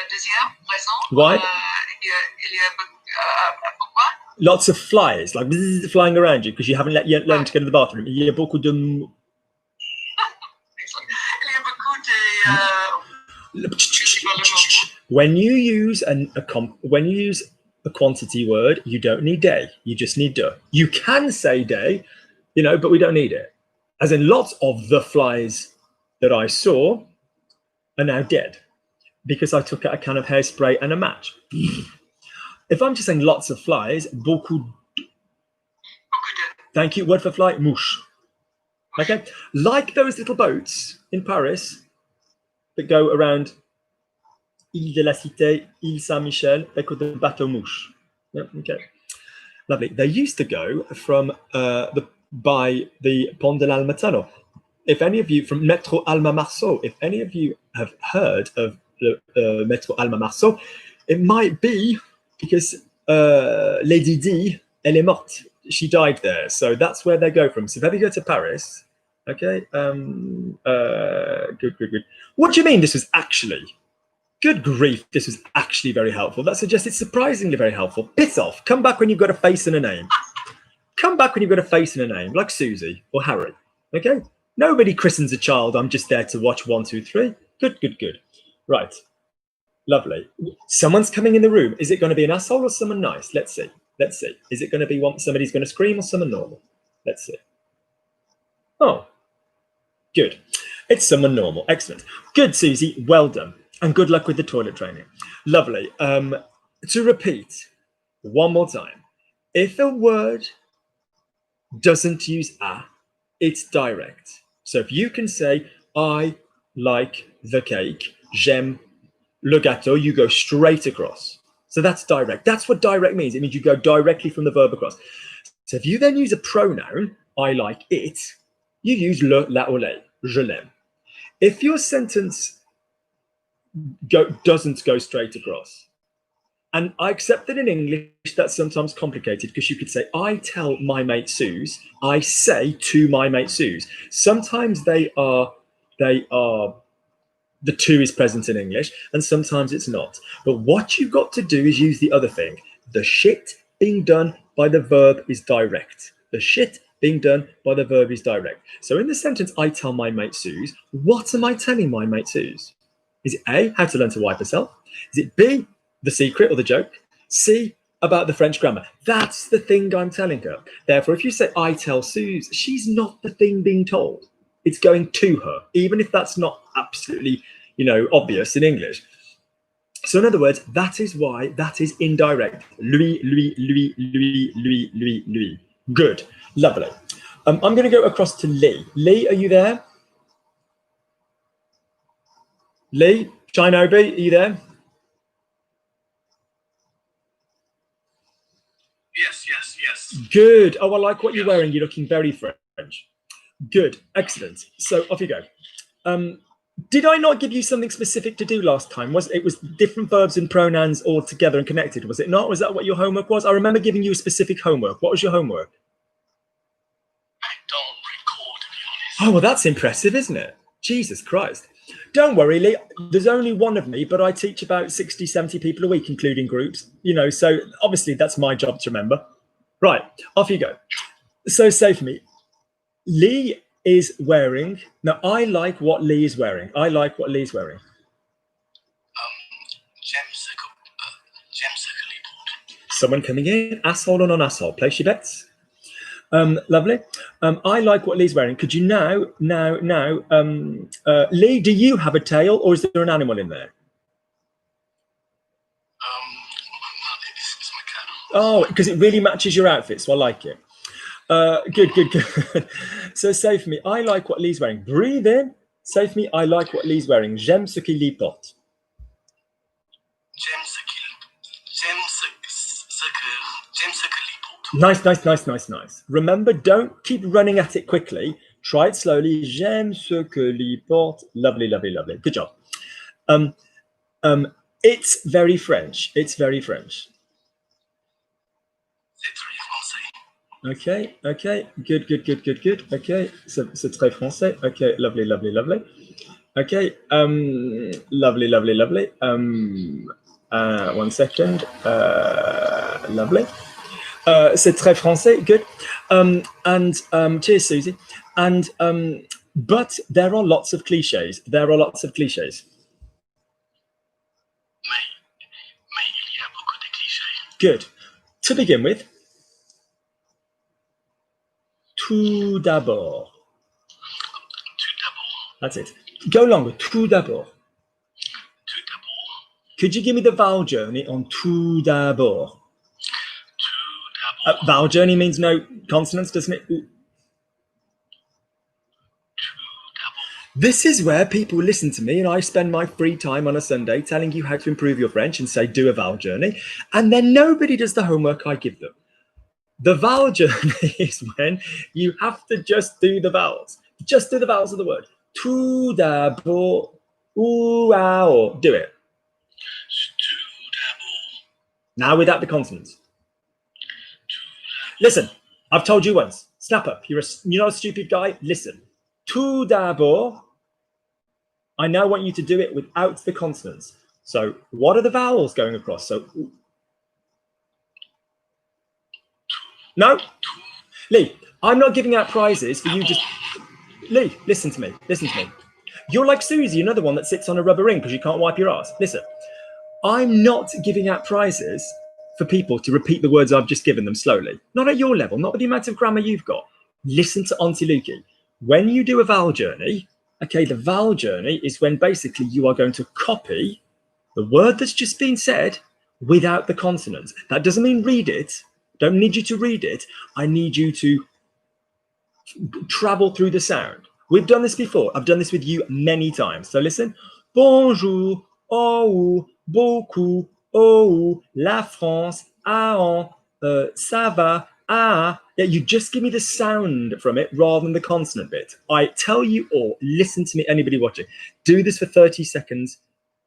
deuxième raison. Why? Il y a pourquoi? Lots of flies, like bzzz, flying around you because you haven't yet learned to go to the bathroom. Il y a beaucoup de. Il y a beaucoup de. When you use a quantity word, you don't need day. You just need de. You can say day, but we don't need it. As in, lots of the flies that I saw are now dead because I took out a can of hairspray and a match. If I'm just saying lots of flies, beaucoup de. Thank you. Word for fly, mouche. Okay, like those little boats in Paris that go around Île de la Cité, Île Saint-Michel. They're called the bateau mouche. Yeah, okay, lovely. They used to go from by the Pont de l'Alma-Tunnel. If any of you from Métro Alma-Marceau, if any of you have heard of the Métro Alma-Marceau, it might be because Lady Di, elle est morte. She died there, so that's where they go from. So if ever you go to Paris, okay, good. What do you mean this was actually? Good grief, this was actually very helpful. That suggests it's surprisingly very helpful. Piss off. Come back when you've got a face and a name. Come back when you've got a face and a name, like Susie or Harry, okay? Nobody christens a child. I'm just there to watch 1, 2, 3. Good. Right. Lovely. Someone's coming in the room. Is it going to be an asshole or someone nice? Let's see. Is it going to be somebody's going to scream or someone normal? Let's see. Oh, good. It's someone normal. Excellent. Good, Susie. Well done. And good luck with the toilet training. Lovely. To repeat one more time. If a word doesn't use a, it's direct. So if you can say, I like the cake, j'aime le gâteau, you go straight across. So that's direct. That's what direct means. It means you go directly from the verb across. So if you then use a pronoun, I like it, you use le, la ou les, je l'aime. If your sentence doesn't go straight across, and I accept that in English that's sometimes complicated because you could say, I tell my mate Suze, I say to my mate Suze. Sometimes the to is present in English, and sometimes it's not. But what you've got to do is use the other thing. The shit being done by the verb is direct. The shit being done by the verb is direct. So in the sentence, I tell my mate Suze, what am I telling my mate Suze? Is it A, how to learn to wipe herself? Is it B, the secret or the joke? C, about the French grammar? That's the thing I'm telling her. Therefore, if you say, I tell Suze, she's not the thing being told. It's going to her, even if that's not absolutely, obvious in English. So in other words, that is why that is indirect. Lui. Good, lovely. I'm going to go across to Lee. Lee, are you there? Lee, Shinobi, are you there? Yes. Good. Oh, I like what you're wearing. You're looking very French. Good, excellent. So off you go. Did I not give you something specific to do last time? It was different verbs and pronouns all together and connected, was it not? Was that what your homework was? I remember giving you a specific homework. What was your homework? I don't recall, to be honest. Oh, well, that's impressive, isn't it? Jesus Christ. Don't worry, Lee. There's only one of me, but I teach about 60, 70 people a week, including groups. So obviously that's my job to remember. Right, off you go. So say for me, Lee is wearing. Now, I like what Lee is wearing. Someone coming in, asshole or non-asshole? Place your bets. Lovely. I like what Lee's wearing. Could you now, Lee, do you have a tail or is there an animal in there? It's my Oh, because it really matches your outfit, so I like it. Good. So say for me, I like what Lee's wearing. Breathe in. Say for me, I like what Lee's wearing. J'aime ce qu'il y porte. J'aime ce qu'il y porte. Nice. Remember, don't keep running at it quickly. Try it slowly. J'aime ce qu'il y porte. Lovely. Good job. It's very French. C'est très français. Okay. Good. Okay. So c'est très français. Okay. Lovely. Okay. Lovely. 1 second. Lovely. C'est très français. Good. And cheers, Susie. And but there are lots of cliches. Mais il y a beaucoup de clichés. Good. To begin with, tout d'abord. That's it. Go longer. Tout d'abord. Could you give me the vowel journey on tout d'abord? Vowel journey means no consonants, doesn't it? Ooh. This is where people listen to me and I spend my free time on a Sunday telling you how to improve your French and say, do a vowel journey. And then nobody does the homework I give them. The vowel journey is when you have to just do the vowels. Just do the vowels of the word. Tout d'abord, ou, ou. Do it. Now without the consonants. Listen, I've told you once. Snap up. You're not a stupid guy. Listen. Tout d'abord. I now want you to do it without the consonants. So what are the vowels going across? So no, Lee, I'm not giving out prizes for you. Just Lee, listen to me. You're like Susie, another one that sits on a rubber ring because you can't wipe your ass. Listen, I'm not giving out prizes for people to repeat the words I've just given them slowly. Not at your level, not with the amount of grammar you've got. Listen to Auntie Lukey. When you do a vowel journey, okay, the vowel journey is when basically you are going to copy the word that's just been said without the consonants. That doesn't mean read it. Don't need you to read it. I need you to travel through the sound. We've done this before. I've done this with you many times. So listen. Bonjour, oh, beaucoup, oh, la France, ah, ça va, ah. Yeah, you just give me the sound from it rather than the consonant bit. I tell you all, listen to me, anybody watching. Do this for 30 seconds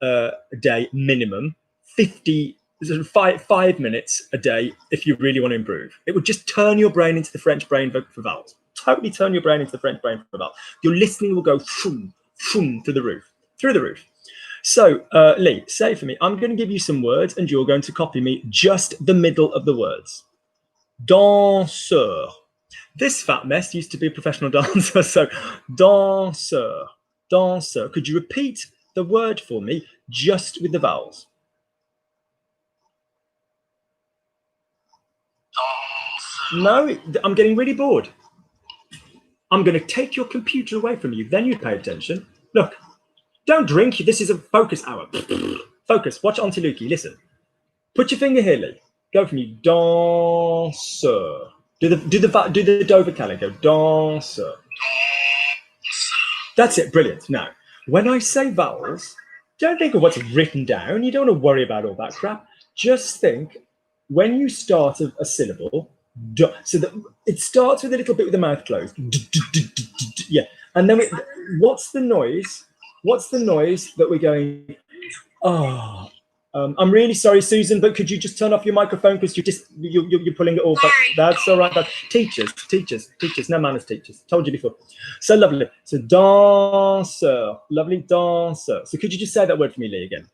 a day minimum, 5 minutes a day if you really want to improve. It would just turn your brain into the French brain for vowels. Totally turn your brain into the French brain for vowels. Your listening will go through the roof. So, Lee, say for me, I'm going to give you some words and you're going to copy me just the middle of the words. Danseur. This fat mess used to be a professional dancer. So, danseur. Could you repeat the word for me just with the vowels? No, I'm getting really bored. I'm going to take your computer away from you. Then you pay attention. Look, don't drink. This is a focus hour. Focus. Watch Auntie Lukey. Listen. Put your finger here, Lee. Go from you. Danseur. Do the Dover Calais. Go danseur. That's it. Brilliant. Now, when I say vowels, don't think of what's written down. You don't want to worry about all that crap. Just think when you start a syllable. So that it starts with a little bit with the mouth closed. Yeah. And then what's the noise? What's the noise that we're going? Oh. I'm really sorry, Susan, but could you just turn off your microphone because you're pulling it all back. That's all right. But teachers, no manners teachers. Told you before. So lovely. So danseur, lovely danseur. So could you just say that word for me, Lee, again?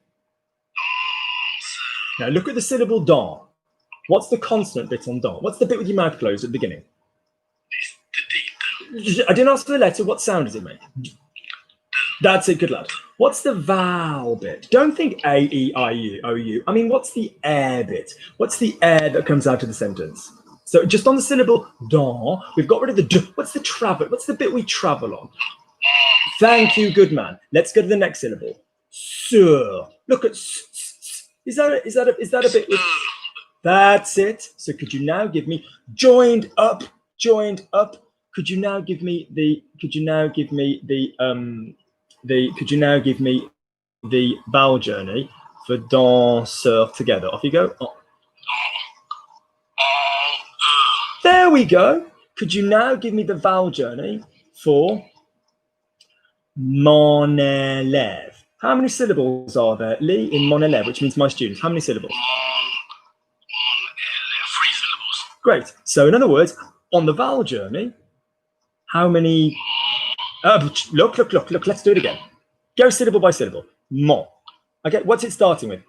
Now look at the syllable dans. What's the consonant bit on dans? What's the bit with your mouth closed at the beginning? I didn't ask for the letter. What sound does it make? That's it, good lad. What's the vowel bit? Don't think A, E, I, U, O, U. I mean, what's the air bit? What's the air that comes out of the sentence? So just on the syllable dans, we've got rid of the d. What's the travel? What's the bit we travel on? Thank you, good man. Let's go to the next syllable. Sur. Look at. Is that a bit with? That's it. So could you now give me joined up? Could you now give me the vowel journey for danseur together? Off you go. Oh. There we go. Could you now give me the vowel journey for mon élève? How many syllables are there, Lee, in mon élève, which means my students? How many syllables? 3 syllables. Great. So in other words, on the vowel journey, how many? Look. Let's do it again. Go syllable by syllable. Mon. Okay. What's it starting with?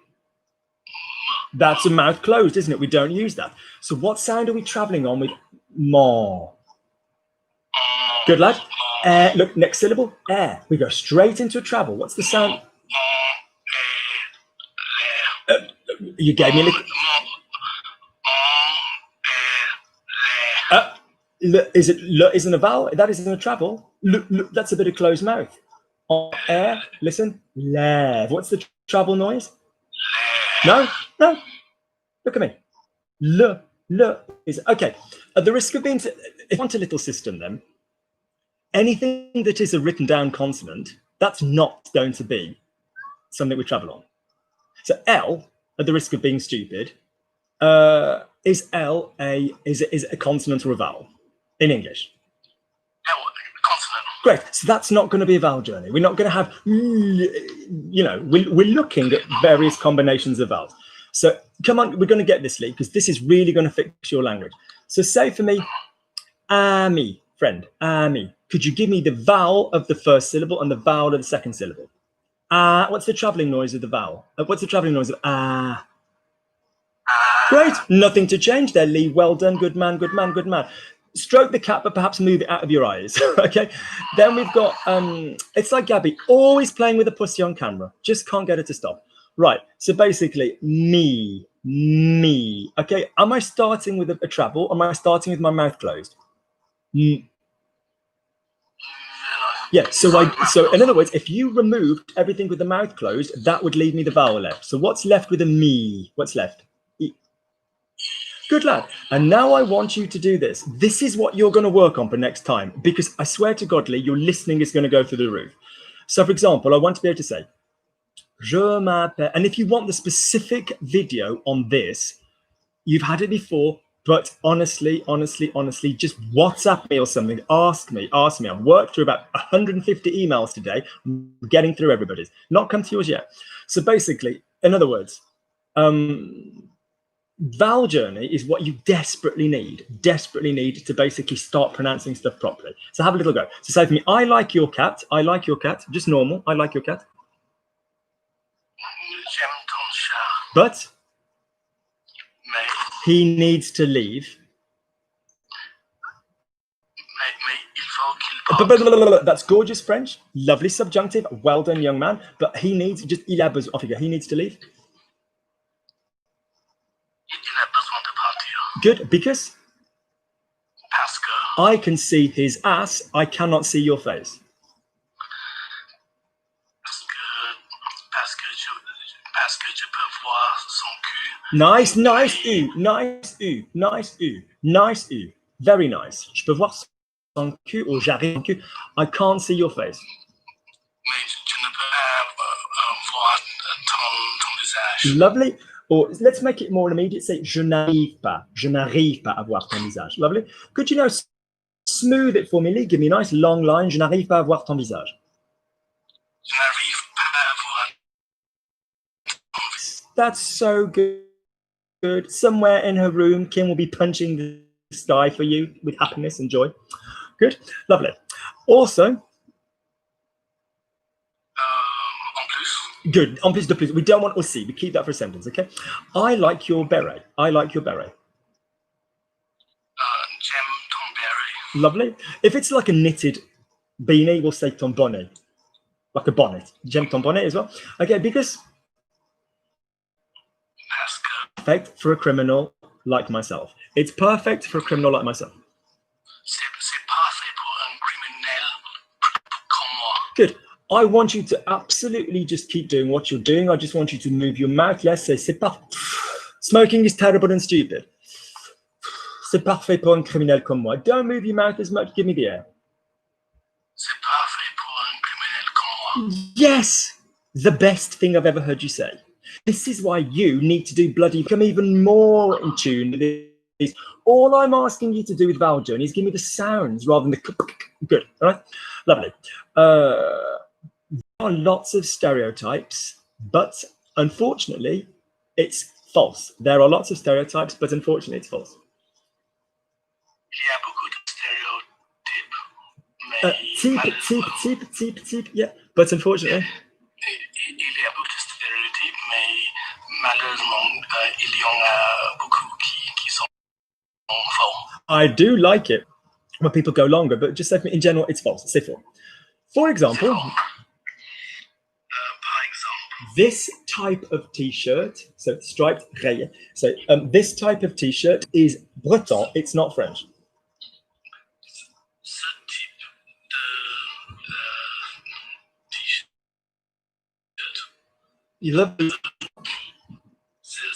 That's a mouth closed, isn't it? We don't use that. So what sound are we traveling on with mon? Good lad. Look, next syllable. Air. We go straight into a travel. What's the sound? You gave me a little. Is it isn't a vowel? That isn't a travel. That's a bit of closed mouth. Air. Listen. Lève. What's the travel noise? No. Look at me. Le is okay. At the risk of being, if you want a little system, then anything that is a written down consonant, that's not going to be something we travel on. So L, at the risk of being stupid, is L a consonant or a vowel in English? Consonant. Great. So that's not going to be a vowel journey. We're not going to have, we're looking at various combinations of vowels. So come on, we're going to get this, Lee, because this is really going to fix your language. So say for me, ami, friend, ami. Could you give me the vowel of the first syllable and the vowel of the second syllable? What's the traveling noise of the vowel? What's the traveling noise of Great. Nothing to change there, Lee. Well done. Good man. Stroke the cat, but perhaps move it out of your eyes. Okay. Then we've got, it's like Gabby, always playing with a pussy on camera. Just can't get her to stop. Right. So basically, me. Okay. Am I starting with a travel? Am I starting with my mouth closed? Yeah. So in other words, if you removed everything with the mouth closed, that would leave me the vowel left. So what's left with a me? What's left? E. Good lad. And now I want you to do this. This is what you're going to work on for next time, because I swear to God, Lee, your listening is going to go through the roof. So for example, I want to be able to say, je m'appelle, and if you want the specific video on this, you've had it before, but honestly, just WhatsApp me or something. Ask me. I've worked through about 150 emails today, getting through everybody's. Not come to yours yet. So basically, in other words, vowel journey is what you desperately need to basically start pronouncing stuff properly. So have a little go. So say for me, I like your cat, just normal, I like your cat. But he needs to leave. That's gorgeous French, lovely subjunctive, well done, young man. But he needs, just il a besoin, off you go. He needs to leave. Good, because I can see his ass, I cannot see your face. Nice U. Very nice. Je peux voir son cul ou j'arrive son cul. I can't see your face. Lovely. Or let's make it more immediate. Say, je n'arrive pas à voir ton visage. Lovely. Could you now smooth it for me, Lee? Give me a nice long line. Je n'arrive pas à voir ton visage. That's so good. Somewhere in her room, Kim will be punching the sky for you with happiness and joy. Good. Lovely. Also, good. En plus de plus. We don't want aussi. We keep that for a sentence, okay? I like your beret. J'aime ton beret. Lovely. If it's like a knitted beanie, we'll say ton bonnet. Like a bonnet. J'aime ton bonnet as well. Okay, because perfect for a criminal like myself. It's perfect for a criminal like myself. Good. I want you to absolutely just keep doing what you're doing. I just want you to move your mouth less. Say, c'est Smoking is terrible and stupid. C'est parfait pour un criminel comme moi. Don't move your mouth as much. Give me the air. C'est parfait pour un criminel comme moi. Yes, the best thing I've ever heard you say. This is why you need to do bloody become even more in tune with this. All I'm asking you to do with Vowel Journey is give me the sounds rather than the good. All right, lovely. There are lots of stereotypes, but unfortunately, it's false. There are lots of stereotypes, but unfortunately, it's false. Il y a beaucoup de stéréotypes, Yeah, but unfortunately. Il y a beaucoup de stéréotypes, mais malheureusement, il y en a beaucoup qui sont faux. I do like it when people go longer, but just in general, it's false. Say for. For example, this type of t-shirt, so striped rayé. So this type of t-shirt is Breton. It's not French. Ce type de t-shirt, You love. c'est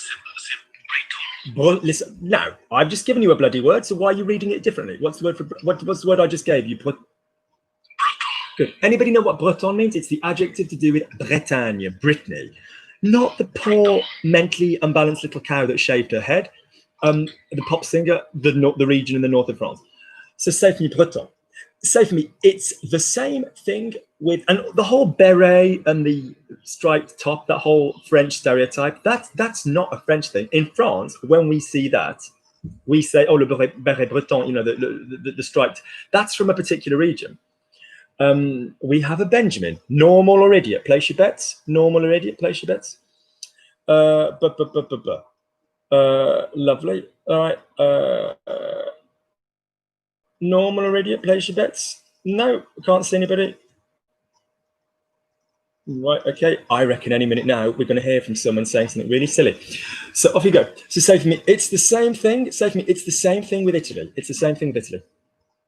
Well, listen, now I've just given you a bloody word. So why are you reading it differently? What's the word for what's the word I just gave you? Breton. Good. Anybody know what Breton means? It's the adjective to do with Bretagne, Brittany, not the poor, mentally unbalanced little cow that shaved her head. The pop singer, the region in the north of France. So say for me, Breton. Say for me, it's the same thing with, and the whole beret and the striped top, that whole French stereotype, that's not a French thing. In France, when we see that, we say, oh, le beret breton, you know, the striped, that's from a particular region. We have a Benjamin, normal or idiot, place your bets, normal or idiot, place your bets. Lovely, all right. Normal or idiot, place your bets. No, can't see anybody. Right, okay. I reckon any minute now we're going to hear from someone saying something really silly. So off you go. So say for me, it's the same thing. Say for me, it's the same thing with Italy. It's the same thing with Italy.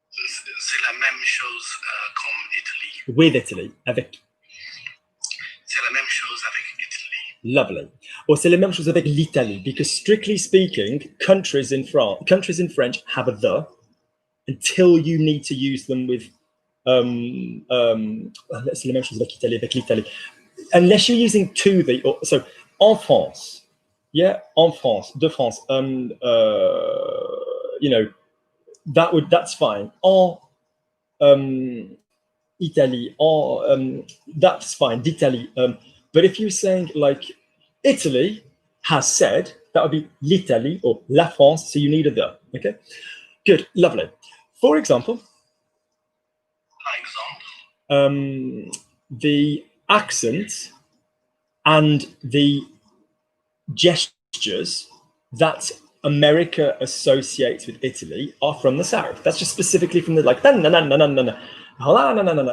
C'est la même chose comme Italy. With Italy, avec. C'est la même chose avec Italy. Lovely. Or c'est la même chose avec l'Italie, because strictly speaking, countries in French have a the until you need to use them with c'est la même chose avec l'Italie. Unless you're using to the, or, so en France, yeah, en France, de France, you know, that's fine. En Italy, that's fine, d'Italie. But if you're saying like Italy has said, that would be l'Italie or la France, so you need a the, okay? Good, lovely. For example, the accent and the gestures that America associates with Italy are from the South. That's just specifically from the like, no.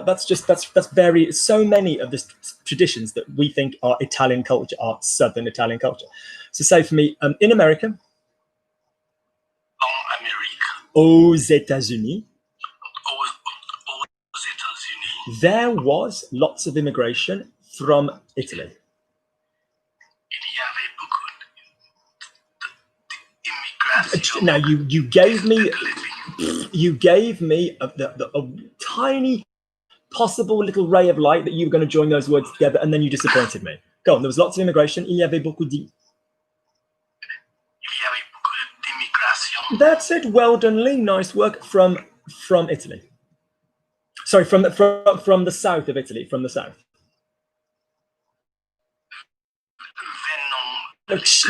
That's very, so many of the traditions that we think are Italian culture are Southern Italian culture. So say for me, in America, aux États-Unis, there was lots of immigration from Italy. Il y avait beaucoup d'immigration. Now you gave me a tiny possible little ray of light that you were going to join those words together, and then you disappointed me. Go on. There was lots of immigration. Il y avait beaucoup d'immigration. That's it. Well done, Lee. Nice work from Italy. Sorry, from the south of Italy, from the south.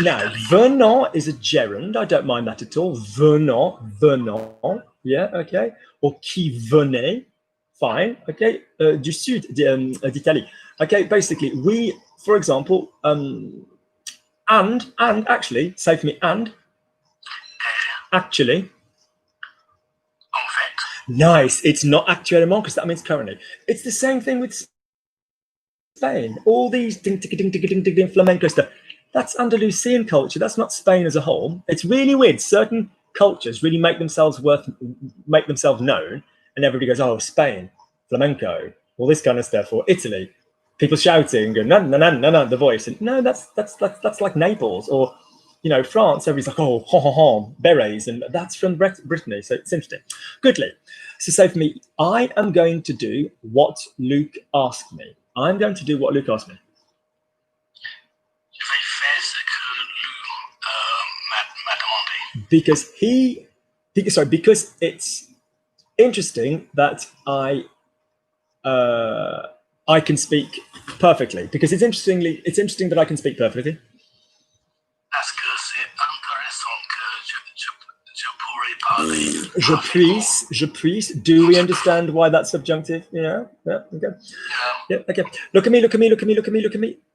Now, venant is a gerund. I don't mind that at all. Venant. Yeah, okay. Or qui venait. Fine. Okay. Du sud d'Italie. Okay. Basically, we, for example, and actually, say for me, and actually. Nice. It's not actuellement because that means currently. It's the same thing with Spain. All these ding flamenco stuff. That's Andalusian culture. That's not Spain as a whole. It's really weird. Certain cultures really make themselves known, and everybody goes, "Oh, Spain, flamenco, all this kind of stuff." Or Italy, people shouting and no, the voice. And no, that's like Naples or France, everybody's like, oh, ha, ha, ha, berets, and that's from Brittany, so it's interesting. Goodly. So say for me, I am going to do what Luke asked me. I'm going to do what Luke asked me. Je vais faire ce que Luc m'a demandé. Because it's interesting that I can speak perfectly. Because it's interesting that I can speak perfectly. Parce que c'est intéressant que je pourrais parler. Je puisse. Do we understand why that's subjunctive? Yeah. Okay. Yeah. Okay. Look at me.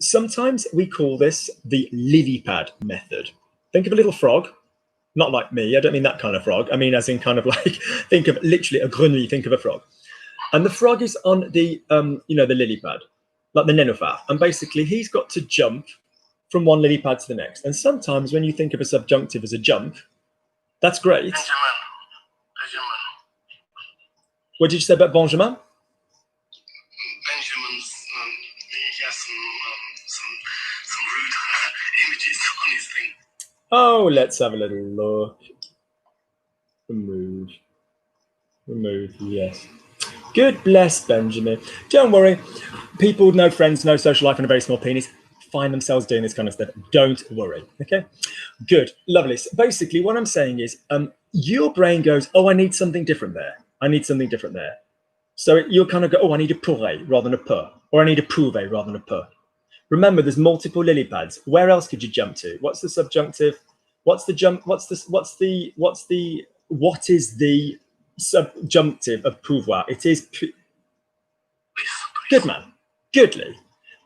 Sometimes we call this the lily pad method. Think of a little frog. Not like me. I don't mean that kind of frog. I mean as in kind of like, think of literally a grenouille. Think of a frog. And the frog is on the, the lily pad, like the nénuphar. And basically he's got to jump from one lily pad to the next. And sometimes when you think of a subjunctive as a jump, that's great. Benjamin. What did you say about Benjamin? Benjamin's, he has some rude images on his thing. Oh, let's have a little look. Remove, yes. Good bless Benjamin. Don't worry. People with no friends, no social life, and a very small penis find themselves doing this kind of stuff. Don't worry. Okay? Good. Lovely. So basically, what I'm saying is your brain goes, oh, I need something different there. So you'll kind of go, oh, I need a pourrait rather than a pur. Or I need a prouvé rather than a pur. Remember, there's multiple lily pads. Where else could you jump to? What's the subjunctive? What is the subjunctive of pouvoir? It is good man. Goodly.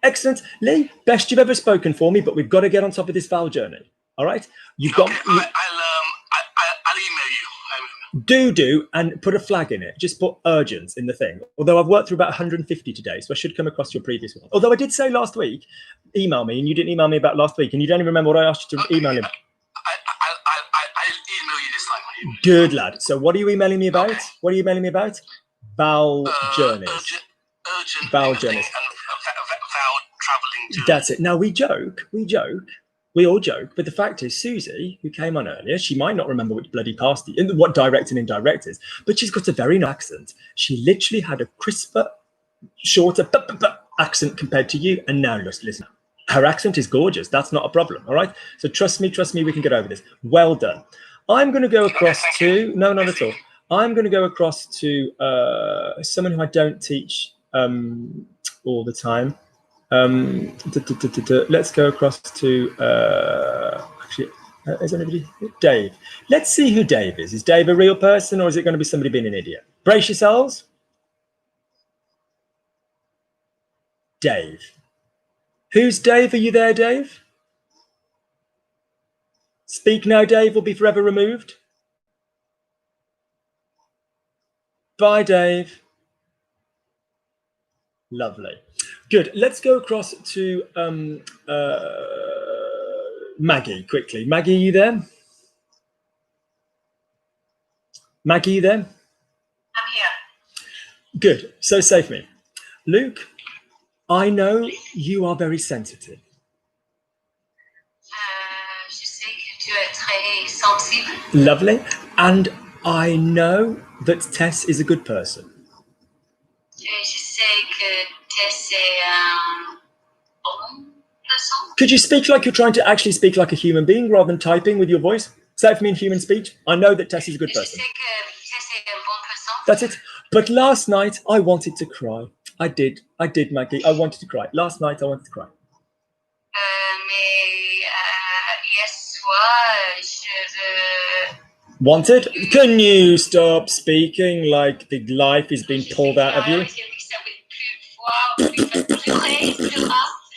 Excellent. Lee, best you've ever spoken for me, but we've got to get on top of this vowel journey. All right? I'll email you. Do and put a flag in it. Just put urgent in the thing. Although I've worked through about 150 today, so I should come across your previous one. Although I did say last week, email me, and you didn't email me about last week, and you don't even remember what I asked you to email him. I'll email you this time. Good lad. So what are you emailing me about? Okay. What are you emailing me about? Vowel journeys. Urgent vowel journeys. Vowel traveling journey. That's it. Now we all joke, but the fact is, Susie, who came on earlier, she might not remember which bloody pasty, what direct and indirect is, but she's got a very nice accent. She literally had a crisper, shorter accent compared to you. And now listen, her accent is gorgeous. That's not a problem. All right. So trust me, we can get over this. Well done. I'm going to go across to, no, not at all. I'm going to go across to someone who I don't teach all the time. Let's go across to actually is anybody? Dave. Let's see who Dave is. Is Dave a real person, or is it going to be somebody being an idiot? Brace yourselves. Dave. Who's Dave? Are you there, Dave? Speak now, Dave, will be forever removed. Bye, Dave. Lovely. Good. Let's go across to Maggie quickly. Maggie, are you there? Maggie, you there? I'm here. Good. So say for me. Luke, I know you are very sensitive. Je sais que tu es très sensible. Lovely. And I know that Tess is a good person. Je sais que Tess est un bon person. Could you speak like you're trying to actually speak like a human being rather than typing with your voice? Say it for me in human speech. I know that Tess is a good Je person. sais que Tess est un bon person. That's it. But last night I wanted to cry. I did, Maggie. I wanted to cry. Last night I wanted to cry. Mais hier soir, je veux... Wanted? Can you stop speaking like the life is being pulled out of you?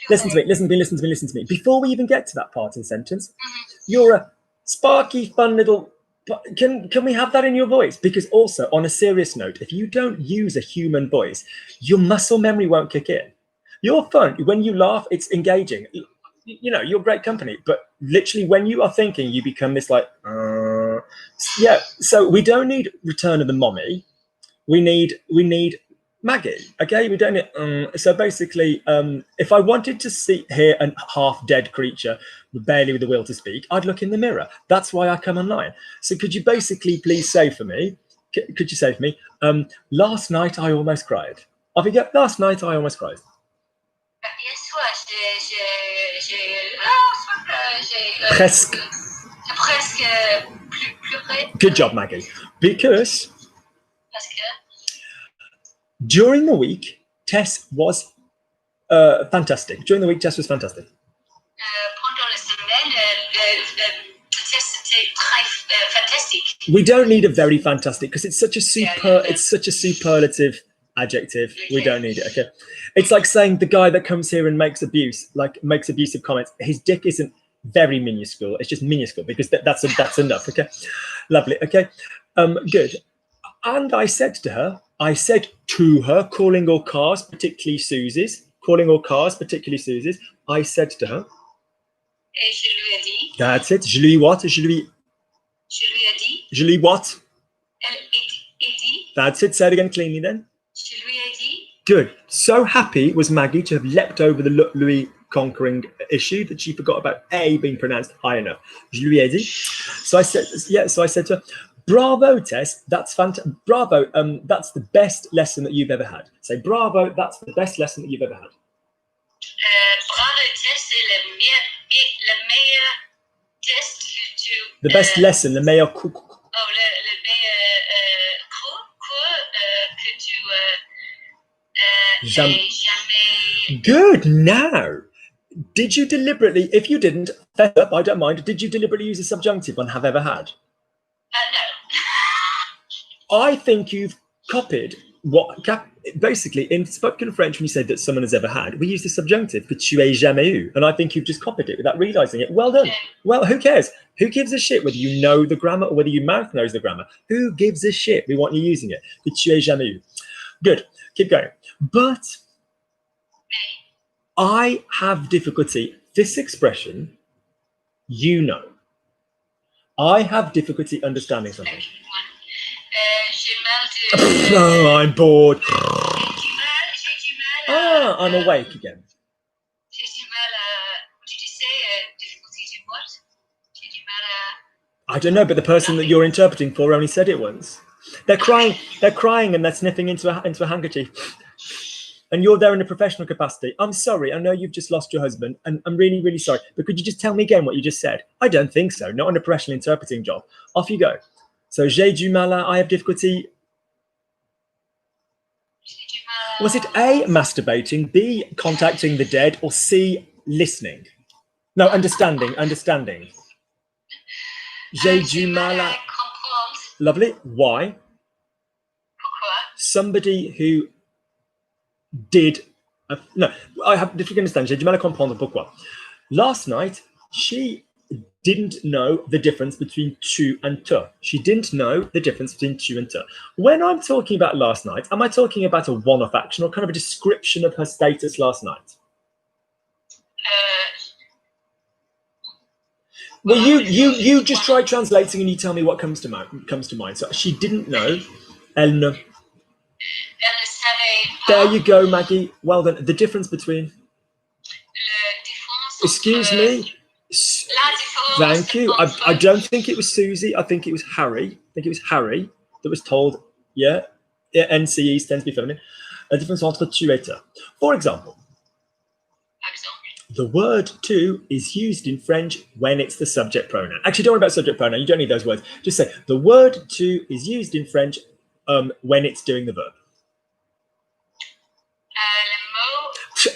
Listen to me. Before we even get to that part of the sentence, you're a sparky, fun little... Can we have that in your voice? Because also, on a serious note, if you don't use a human voice, your muscle memory won't kick in. You're fun. When you laugh, it's engaging. You know, you're great company. But literally, when you are thinking, you become this like... Yeah, so we don't need Return of the Mommy. We need Maggie, okay, we don't so basically if I wanted to hear a half dead creature barely with the will to speak, I'd look in the mirror. That's why I come online. So could you basically please say for me, could you say for me, last night I almost cried. Off you go. Last night I almost cried. Presque. Good job, Maggie. Because during the week, Tess was fantastic. During the week, Tess was fantastic. We don't need a very fantastic because it's such a it's such a superlative adjective. We don't need it. Okay, it's like saying the guy that comes here and makes abusive comments. His dick isn't very minuscule. It's just minuscule because that's enough. Okay, lovely. Okay, good. And I said to her, calling all cars, particularly Susie's, I said to her. Et je lui ai dit. That's it. Je lui what? Je lui ai dit. Je lui what? Il dit. That's it. Say it again cleanly then. Je lui ai dit. Good. So happy was Maggie to have leapt over the Louis conquering issue that she forgot about A being pronounced high enough. Je lui ai dit. So I said, so I said to her, bravo, Tess. That's fantastic. Bravo. That's the best lesson that you've ever had. Say, bravo. That's the best lesson that you've ever had. Bravo, Tess. C'est le meilleur test que tu. The best lesson, le meilleur coup. Oh, le meilleur cours que tu jamais. Good. Now, did you deliberately? If you didn't, fess up. I don't mind. Did you deliberately use a subjunctive on have ever had? No. I think you've copied what basically in spoken French when you said that someone has ever had, we use the subjunctive que tu aies jamais eu, and I think you've just copied it without realizing it. Well done. Well, who cares? Who gives a shit whether you know the grammar or whether your mouth knows the grammar? Who gives a shit? We want you using it. Que tu aies jamais eu. Good. Keep going. But I have difficulty. This expression, you know. I have difficulty understanding something. Oh, I'm bored. I'm awake again. I don't know, but the person that you're interpreting for only said it once. They're crying and they're sniffing into a handkerchief. And you're there in a professional capacity. I'm sorry, I know you've just lost your husband, and I'm really, really sorry. But could you just tell me again what you just said? I don't think so, not in a professional interpreting job. Off you go. So, j'ai du mal à, I have difficulty. Was it A, masturbating, B, contacting the dead, or C, listening? No, understanding. J'ai du mal à. Lovely. Why? Somebody who did. No, I have difficult to understand. J'ai du mal à comprendre pourquoi. Last night, she didn't know the difference between tu and te. She didn't know the difference between tu and te. When I'm talking about last night, am I talking about a one-off action or kind of a description of her status last night? Well, you just try translating and you tell me what comes to mind. So she didn't know. Elle ne. There you go, Maggie. Well done. The difference between. Excuse me. Thank you. I don't think it was Susie. I think it was Harry. That was told. Yeah. NCEs tend to be feminine. La différence entre tu et te. For example, the word tu is used in French when it's the subject pronoun. Actually, don't worry about subject pronoun. You don't need those words. Just say the word tu is used in French when it's doing the verb.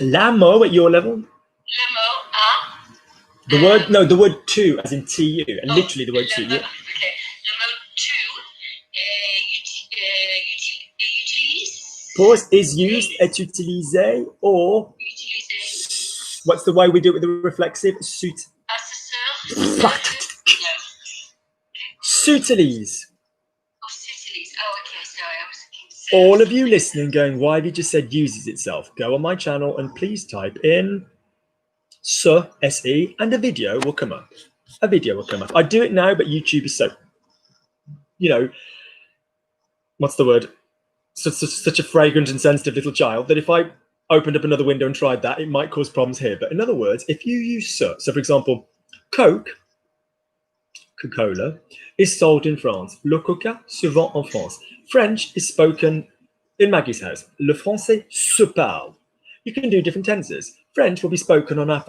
La mot at your level. The word tu, as in tu, and literally the word tu. Okay. Le mot tu utilise. Pause is used, est utilisé, or what's the way we do it with the reflexive? S'utilise. S'utilise. Oh, okay. Sorry, I was thinking. All of you listening, going, why have you just said uses itself? Go on my channel and please type in SE, and a video will come up. I do it now, but YouTube is so, what's the word? such a fragrant and sensitive little child that if I opened up another window and tried that, it might cause problems here. But in other words, if you use so for example, Coca-Cola is sold in France. Le Coca se vend en France. French is spoken in Maggie's house. Le français se parle. You can do different tenses. French will be spoken on our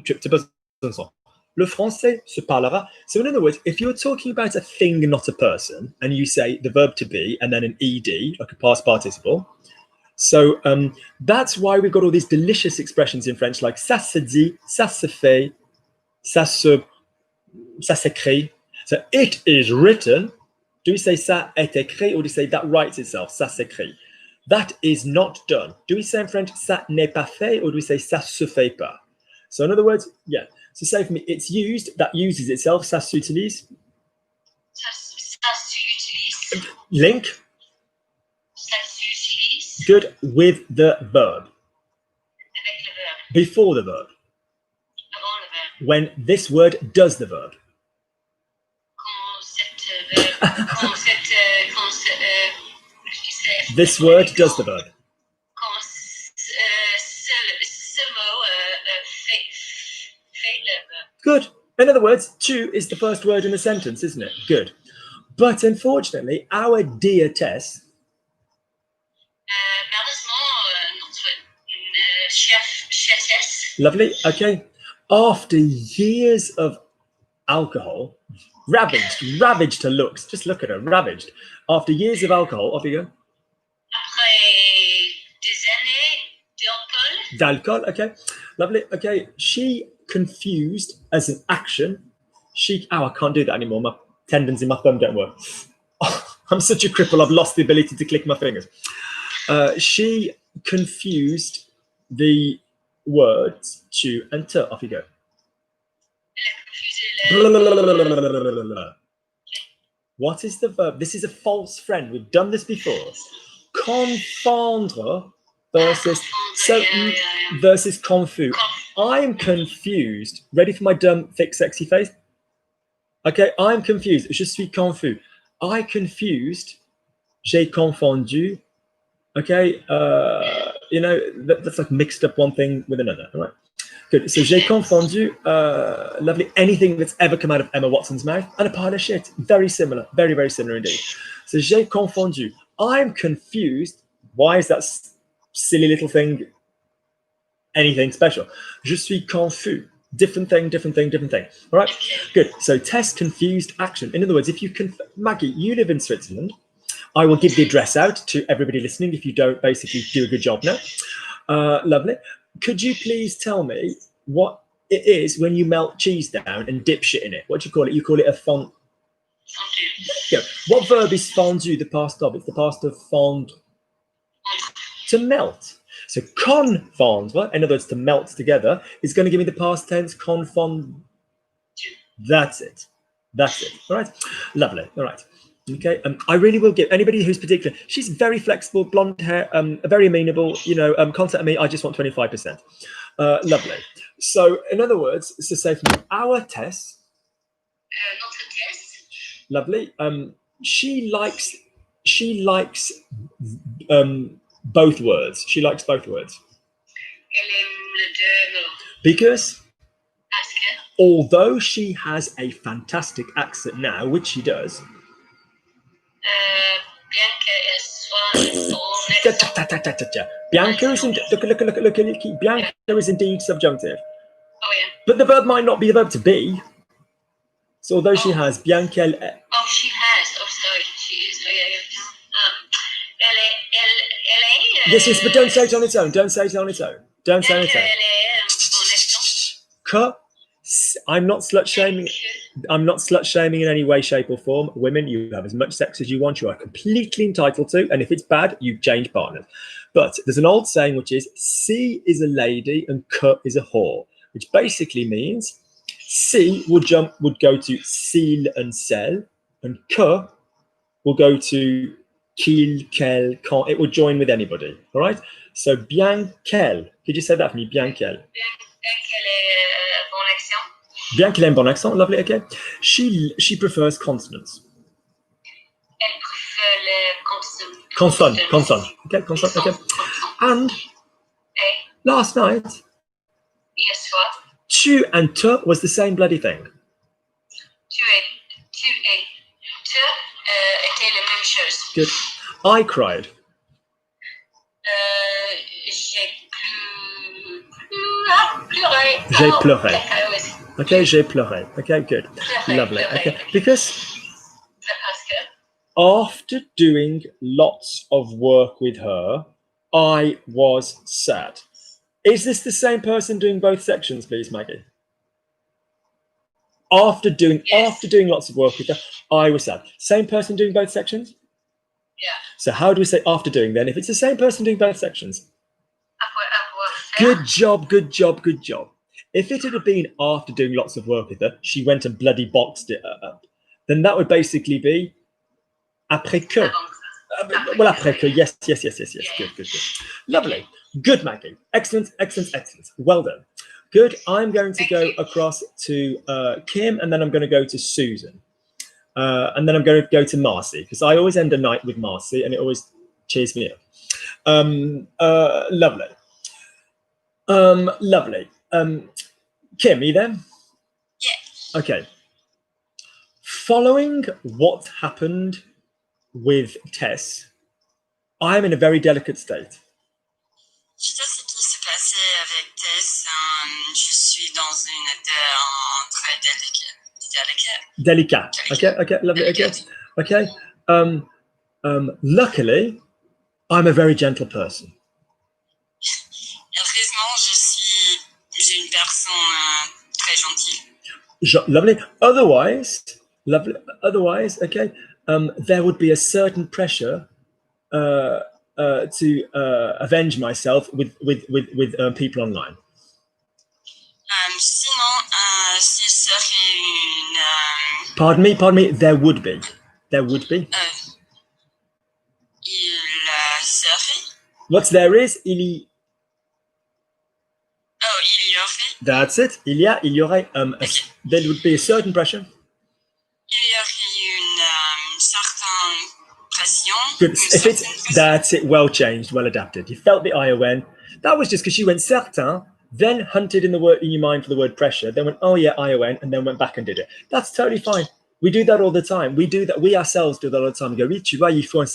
trip to Besançon. Le français se parlera. So in other words, if you're talking about a thing, not a person, and you say the verb to be and then an ed, like a past participle. So that's why we've got all these delicious expressions in French, like ça se dit, ça se fait, ça s'écrit. So it is written. Do we say ça est écrit, or do we say that writes itself? Ça s'écrit. That is not done. Do we say in French ça n'est pas fait, or do we say ça se fait pas? So in other words, yeah. So say for me, it's used, that uses itself, ça s'utilise. Ça s'utilise. Link. Ça s'utilise. Good, with the verb. Avec le verbe. Before the verb. Avant le verbe. When this word does the verb. This word does the verb. Good. In other words, tu is the first word in the sentence, isn't it? Good. But unfortunately, our dear Tess. Lovely. Okay. After years of alcohol, ravaged her looks. Just look at her, ravaged. After years of alcohol, off you go. Après des années d'alcool. D'alcool, okay. Lovely. Okay. She confused as an action. I can't do that anymore. My tendons in my thumb don't work. Oh, I'm such a cripple. I've lost the ability to click my fingers. She confused the words tu and te. Off you go. What is the verb? This is a false friend. We've done this before. Confondre versus versus confus. I'm confused. Ready for my dumb, thick, sexy face? Okay, I'm confused. Je suis confus. I confused. J'ai confondu. Okay, that's like mixed up one thing with another. All right. Good. So j'ai confondu. Lovely. Anything that's ever come out of Emma Watson's mouth and a pile of shit. Very similar. Very, very similar indeed. So j'ai confondu. I'm confused. Why is that silly little thing anything special? Je suis confus. Different thing. All right. Good. So test confused action. In other words, if you can, Maggie, you live in Switzerland. I will give the address out to everybody listening if you don't basically do a good job now. Lovely. Could you please tell me what it is when you melt cheese down and dip shit in it? What do you call it? You call it a fond. Yeah. What verb is fondu the past of? It's the past of fond. To melt. So confondre, in other words, to melt together, is going to give me the past tense confond. That's it. All right. Lovely. All right. Okay. I really will give anybody who's particular. She's very flexible, blonde hair, very amenable. Contact me. I just want 25%. Lovely. So, in other words, so say for me, our Tess. Notre Tess. Lovely. She likes both words. She likes both words. Elle aime les deux mots. Because Parce que. Although she has a fantastic accent now, which she does. Bien qu'elle soit Bianca is look. Bianca is indeed subjunctive. Oh yeah. But the verb might not be the verb to be. So although she has Bianca. Oh, she has. Oh, sorry. She is. Oh yeah. Elle est. Yes, but don't say it on its own. Don't say it on its own. Don't say it on its own. I'm not slut shaming. I'm not slut shaming in any way, shape, or form. Women, you have as much sex as you want. You are completely entitled to. And if it's bad, you change partners. But there's an old saying which is C is a lady and K is a whore, which basically means C would go to s'il and celle, and K will go to qu'il, quel, quand. It will join with anybody. All right. So bien qu'elle. Could you say that for me? Bien qu'elle. Bien qu'elle ait un bon accent, lovely, okay. She prefers consonants. Elle préfère les consonants. Consonne. Okay, consonne. Okay. And last night, hier soir, tu and te was the same bloody thing. tu et te étaient les mêmes choses. Good. I cried. J'ai J'ai pleuré. pleuré. Oui. Okay, j'ai pleuré. Okay, good. Lovely. Okay, because Parce que after doing lots of work with her, I was sad. Is this the same person doing both sections, please, Maggie? After doing lots of work with her, I was sad. Same person doing both sections? yeah. So how do we say after doing then? If it's the same person doing both sections. Après Good job, good job, good job. If it had been after doing lots of work with her, she went and bloody boxed it up, then that would basically be après que. Well, après que, yes. Good. Lovely. Good, Maggie. Excellent. Well done. Good. I'm going to go across to Kim, and then I'm going to go to Susan. And then I'm going to go to Marcy, because I always end a night with Marcy, and it always cheers me up. Lovely. Kim, are you there? Yeah. Okay. Following what happened with Tess, I am in a very delicate state. Suite à ce qui s'est passé avec Tess, je suis dans une état très délicat. Okay, lovely. Okay. Luckily, I'm a very gentle person. Heureusement, j'ai une personne très gentille. Lovely. Otherwise, okay. There would be a certain pressure to avenge myself with people online. Sinon, ce serait une. Pardon me. There would be. Il serait. What's there is il y. Oh, il y aurait. That's it. Il y aurait. Okay. There would be a certain pressure. Il y aurait une certaine pression. Good. If it's that's it. Well changed. Well adapted. You felt the ION. That was just because you went certain, then hunted in your mind for the word pressure, then went, oh yeah, ION, and then went back and did it. That's totally fine. We do that all the time. We do that. We ourselves do that all the time. We go, oui, tu vois, il faut une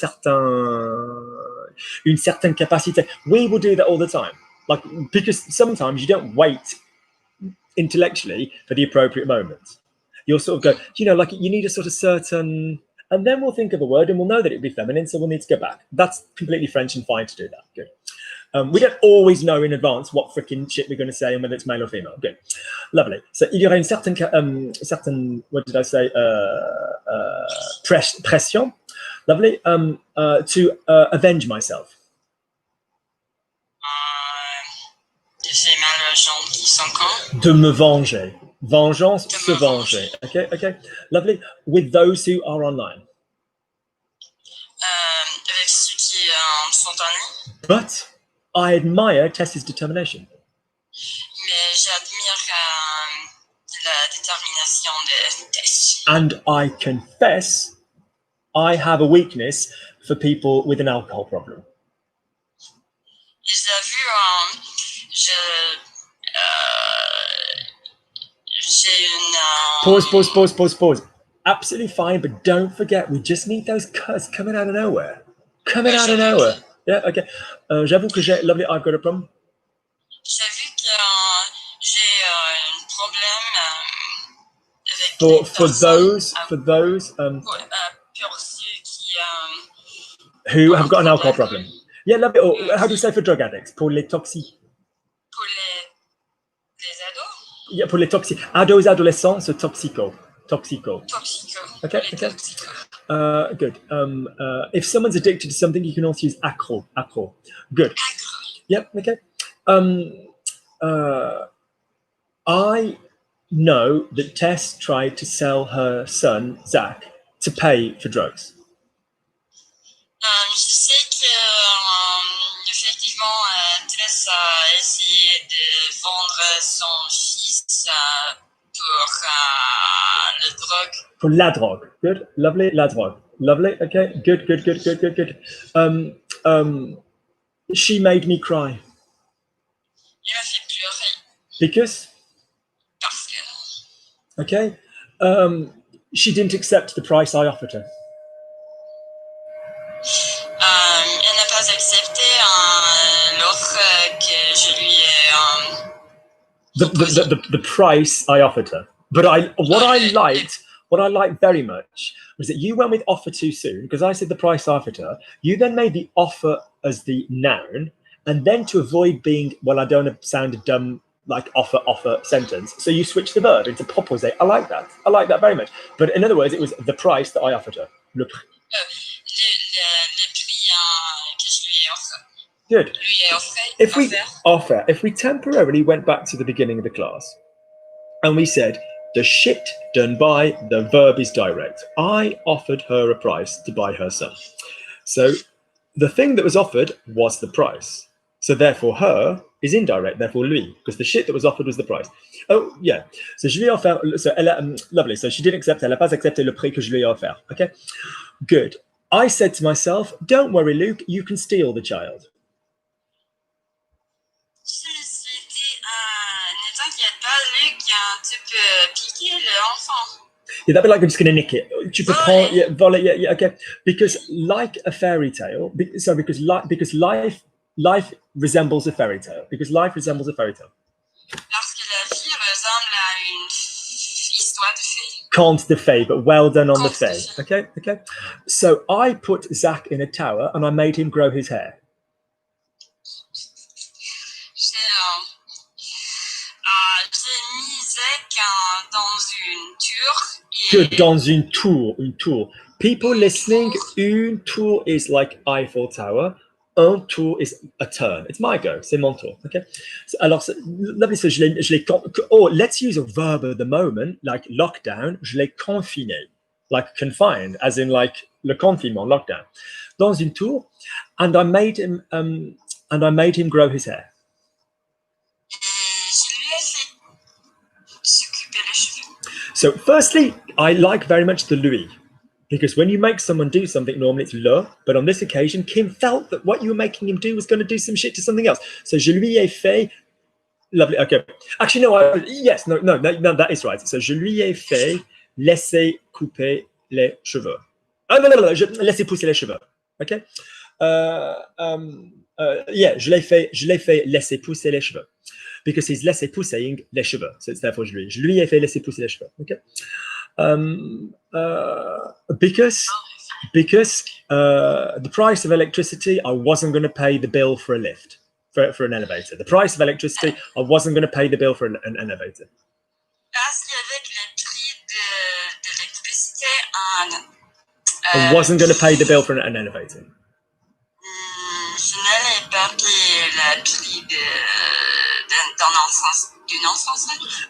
certaine capacité. We will do that all the time. Like, because sometimes you don't wait intellectually for the appropriate moment. You'll sort of go, like you need a sort of certain, and then we'll think of a word and we'll know that it'd be feminine, so we'll need to go back. That's completely French and fine to do that. Good. We don't always know in advance what freaking shit we're going to say and whether it's male or female. Good. Lovely. So, il y aurait une certaine, what did I say? Pression. Lovely. To avenge myself. J'ai mal aux jambes qui sont quand? De me venger. Vengeance, se venger. Okay. Lovely. With those who are online. Avec ceux qui sont en ligne. But I admire Tess's determination. Mais j'admire la détermination de Tess. And I confess I have a weakness for people with an alcohol problem. J'avoue, j'ai une... Pause. Absolutely fine, but don't forget, we just need those cuts coming out of nowhere. Yeah, okay. J'avoue que j'ai... Lovely, I've got a problem. J'avoue que j'ai un problème avec for those pour ceux qui who have got an alcohol problem. Yeah, lovely. Or how do you say for drug addicts? Pour les toxiques. Pour les ados? Yeah, pour les toxiques. Ados, adolescents, so toxico. Okay. Good. If someone's addicted to something, you can also use accro. Good. Yep. Okay. I know that Tess tried to sell her son Zach to pay for drugs. Je sais que effectivement Tess a essayé de vendre son fils pour le drogue. For la drogue. Good. Lovely. La drogue. Lovely. Okay. Good. She made me cry. Il m'a fait pleurer Because, parce que okay, she didn't accept the price I offered her. elle n'a pas accepté l'offre que je lui ai The price I offered her. But what I liked very much was that you went with offer too soon, because I said the price I offered her. You then made the offer as the noun, and then to avoid being, well, I don't want to sound dumb, like offer sentence, so you switched the verb into proposer. I like that very much. But in other words, it was the price that I offered her. Le prix. le prix que je lui ai offert. Good. Lui ai offert. If we temporarily went back to the beginning of the class and we said the shit done by, the verb is direct. I offered her a price to buy her son. So the thing that was offered was the price. So therefore her is indirect, therefore lui, because the shit that was offered was the price. Oh yeah. So je lui ai offert, so lovely. So she didn't accept, elle n'a pas accepté le prix que je lui ai offert. Okay, good. I said to myself, don't worry, Luke, you can steal the child. Je me suis dit, ne t'inquiète pas, Luc, tu peux piquer l'enfant. Yeah, that'd be like I'm just going to nick it. Tu peux prendre, yeah, voler, yeah, okay. Because like a fairy tale, because life resembles a fairy tale. Because life resembles a fairy tale. Parce que la vie ressemble à une histoire de fée. Conte de fée, but well done on the fée. Okay. So I put Zach in a tower and I made him grow his hair. J'ai mis Zach dans une tour. Good, dans une tour. People listening, une tour is like Eiffel Tower. Un tour is a turn. It's my go. C'est mon tour. Okay. So, alors, lovely. So, let's use a verb at the moment, like lockdown. Je l'ai confiné, like confined, as in like le confinement, lockdown. Dans une tour, and I made him grow his hair. So firstly, I like very much the lui, because when you make someone do something, normally it's le, but on this occasion, Kim felt that what you were making him do was going to do some shit to something else. So je lui ai fait, lovely, okay. Actually, no, no, that is right. So je lui ai fait laisser couper les cheveux. Ah non, laisser pousser les cheveux. Okay. Yeah, je l'ai fait laisser pousser les cheveux. Because he's laissé pousser les cheveux. So it's therefore je lui ai fait laisser pousser les cheveux. Okay. Because the price of electricity, I wasn't going to pay the bill for a lift, for an elevator. The price of electricity, I wasn't going to pay the bill for an elevator. Parce qu'avec le prix de l'électricité, I wasn't going to pay the bill for an elevator. Je n'allais pas payer le prix d'une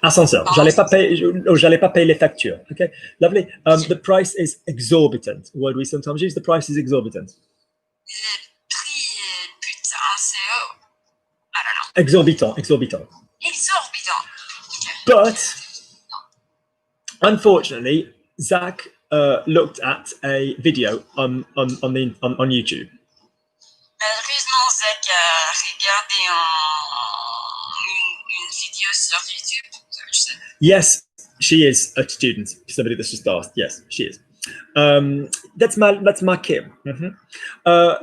ascenseur. J'allais pas payer les factures. Okay, lovely. The price is exorbitant. A word we sometimes use. The price is exorbitant. Le prix putain, c'est haut. I don't know. Exorbitant. Okay. But unfortunately, Zach looked at a video on YouTube. Malheureusement, Zach a regardé une vidéo sur YouTube. Yes, she is a student. Somebody that's just asked. Yes, she is. That's my Kim. Mm-hmm.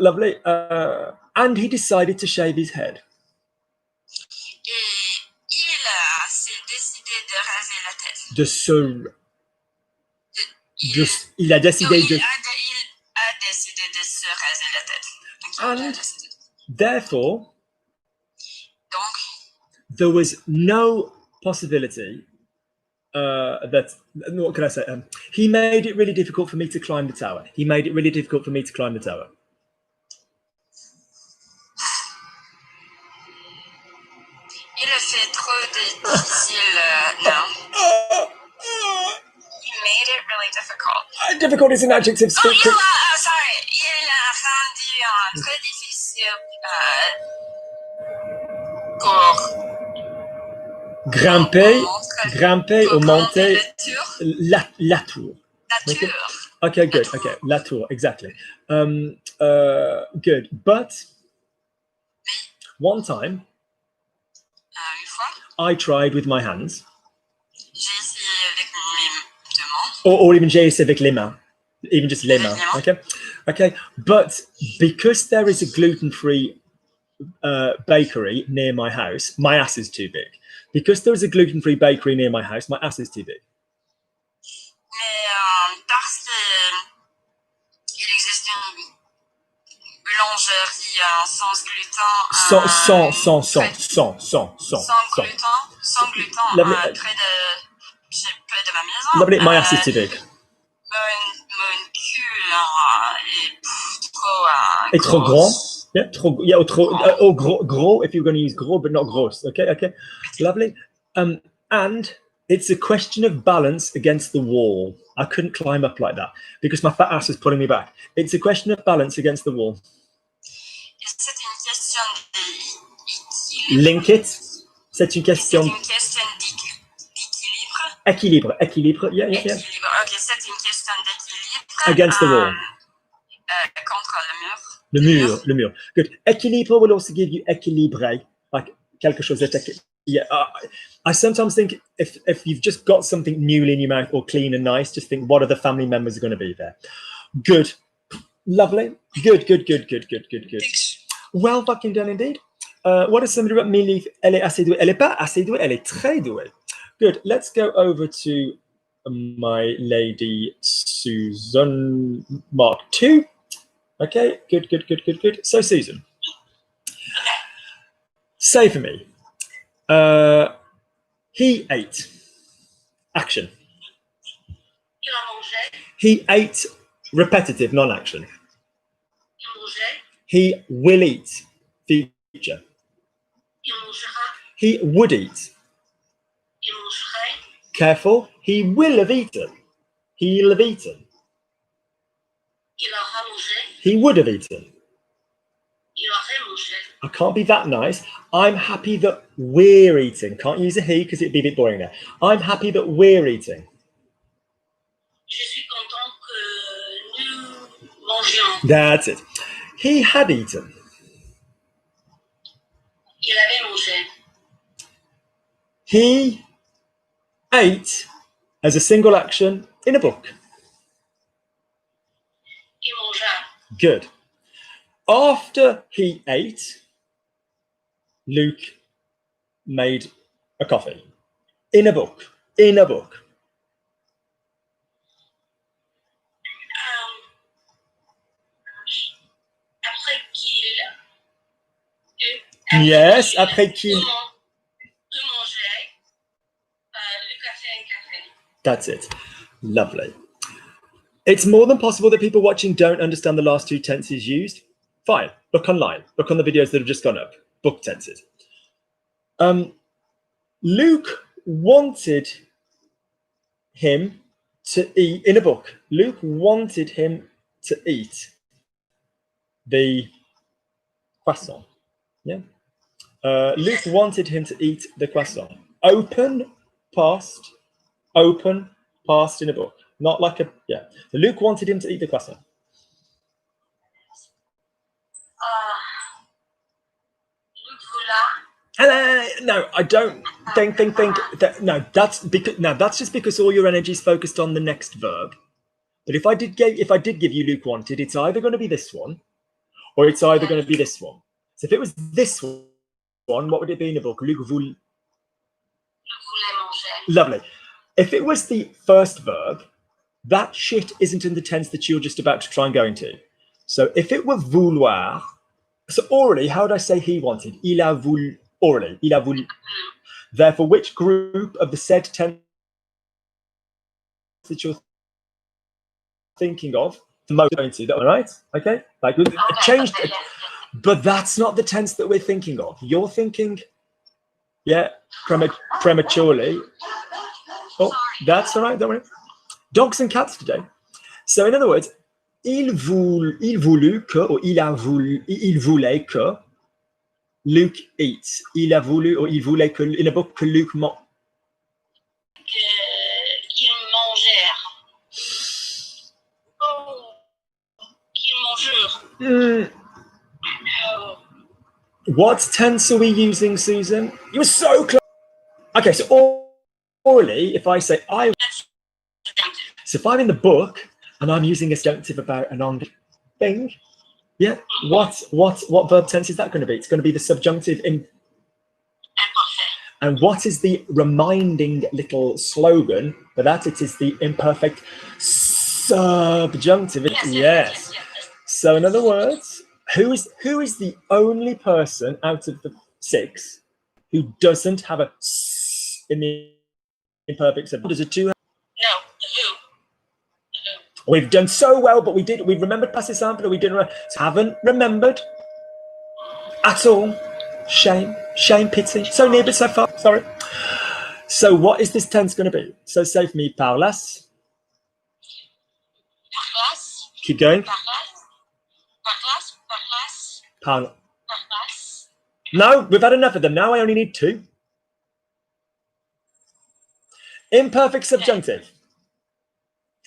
Lovely. And he decided to shave his head. Et il s'est décidé de raser la tête. Il a décidé de se raser la tête. And therefore, there was no possibility that, what can I say? He made it really difficult for me to climb the tower. Il a fait trop difficile, no. He made it really difficult. Difficult is an adjective. Sorry. Il a rendu très difficile Grimper, montre. grimper ou Pour monter la tour. la tour. La Okay. tour. Okay, good. Okay, la tour, exactly. Good. But one time Une fois, I tried with my hands, j'ai essayé avec mes deux mains. or even j'ai essayé avec les mains, even just les mains. Okay, okay. But because there is a gluten-free bakery near my house, my ass is too big. Because there is a gluten-free bakery near my house, my ass is too big. Mais parce qu'il existe une boulangerie sans gluten. Sans gluten près de ma maison. Lovely, my ass is too big. Mon cul est trop grand. Yeah, trop, yeah, or gros if you're going to use gros, but not gross. Okay, okay, lovely. And it's a question of balance against the wall. I couldn't climb up like that because my fat ass is pulling me back. It's a question of balance against the wall. C'est une question d'équilibre. Link it. C'est une question d'équilibre. Équilibre. Yeah. Équilibre. Ok, c'est une question d'équilibre. Against the wall. Contre le mur. Good. Équilibre will also give you équilibré, like quelque chose d'équilibré. Yeah. I sometimes think if you've just got something newly in your mouth or clean and nice, just think what other family members are going to be there. Good. Lovely. Good. Well fucking done indeed. What is somebody about Milly? Elle est assez douée. Elle est pas assez douée, elle est très douée. Good. Let's go over to my lady Susan Mark 2. Okay, good. So Susan, say for me, he ate. Action. Il a mangé. He ate. Repetitive, non-action. Il mangeait. He will eat. Future. Il mangera. He would eat. Il mangerait. Careful. He will have eaten. He'll have eaten. Il aura mangé. He would have eaten. Il aurait mangé. I can't be that nice. I'm happy that we're eating. Can't use a he because it'd be a bit boring there. I'm happy that we're eating. Je suis content que nous mangions. That's it. He had eaten. Il avait mangé. He ate as a single action in a book. Il mangea. Good. After he ate, Luke made a coffee. In a book. Après qu'il Yes, après qu'il mangeait, Luc a fait un café. That's it. Lovely. It's more than possible that people watching don't understand the last two tenses used. Fine. Look online. Look on the videos that have just gone up. Book tenses. Luke wanted him to eat in a book. Luke wanted him to eat the croissant. Yeah. Luke wanted him to eat the croissant. Open, past in a book. Not like a, yeah. So Luke wanted him to eat the croissant. Luc voula. No, I don't think that, no, that's just because all your energy is focused on the next verb. But if I did give you Luke wanted, it's either going to be this one or it's either going to be this one. So if it was this one, what would it be in the book? Luc voulait manger. Lovely. If it was the first verb, that shit isn't in the tense that you're just about to try and go into. So if it were vouloir, so orally, how would I say he wanted? Il a voulu. Orally, il a voulu. Therefore, which group of the said tense that you're thinking of the most going to? That one, right? Okay, like we've changed it, but that's not the tense that we're thinking of. You're thinking, yeah, prematurely. Oh, that's all right. Don't worry. Dogs and cats today. So in other words, il voulut que, or il voulait que, Luke eats. Il a voulu, or il voulait que, in a book, que Luke mange. Qu'ils mangèrent. Oh, qu'ils mangèrent. Oh. What tense are we using, Susan? You were so close. Okay, so orally, if I say I, so if I'm in the book and I'm using a subjunctive about an on thing, yeah, what verb tense is that going to be? It's going to be the subjunctive in. And what is the reminding little slogan for that? It is the imperfect subjunctive. Yes. So in other words, who is the only person out of the 6 who doesn't have a s in the imperfect subjunctive? Does it two? No, who? We've done so well, but we remembered past example, we didn't haven't remembered at all. Shame, pity. So near, but so far. Sorry. So what is this tense going to be? So say for me, parlas. Parlas. Keep going. Parlas. Parlas. Parlas. No, we've had enough of them. Now I only need 2. Imperfect subjunctive.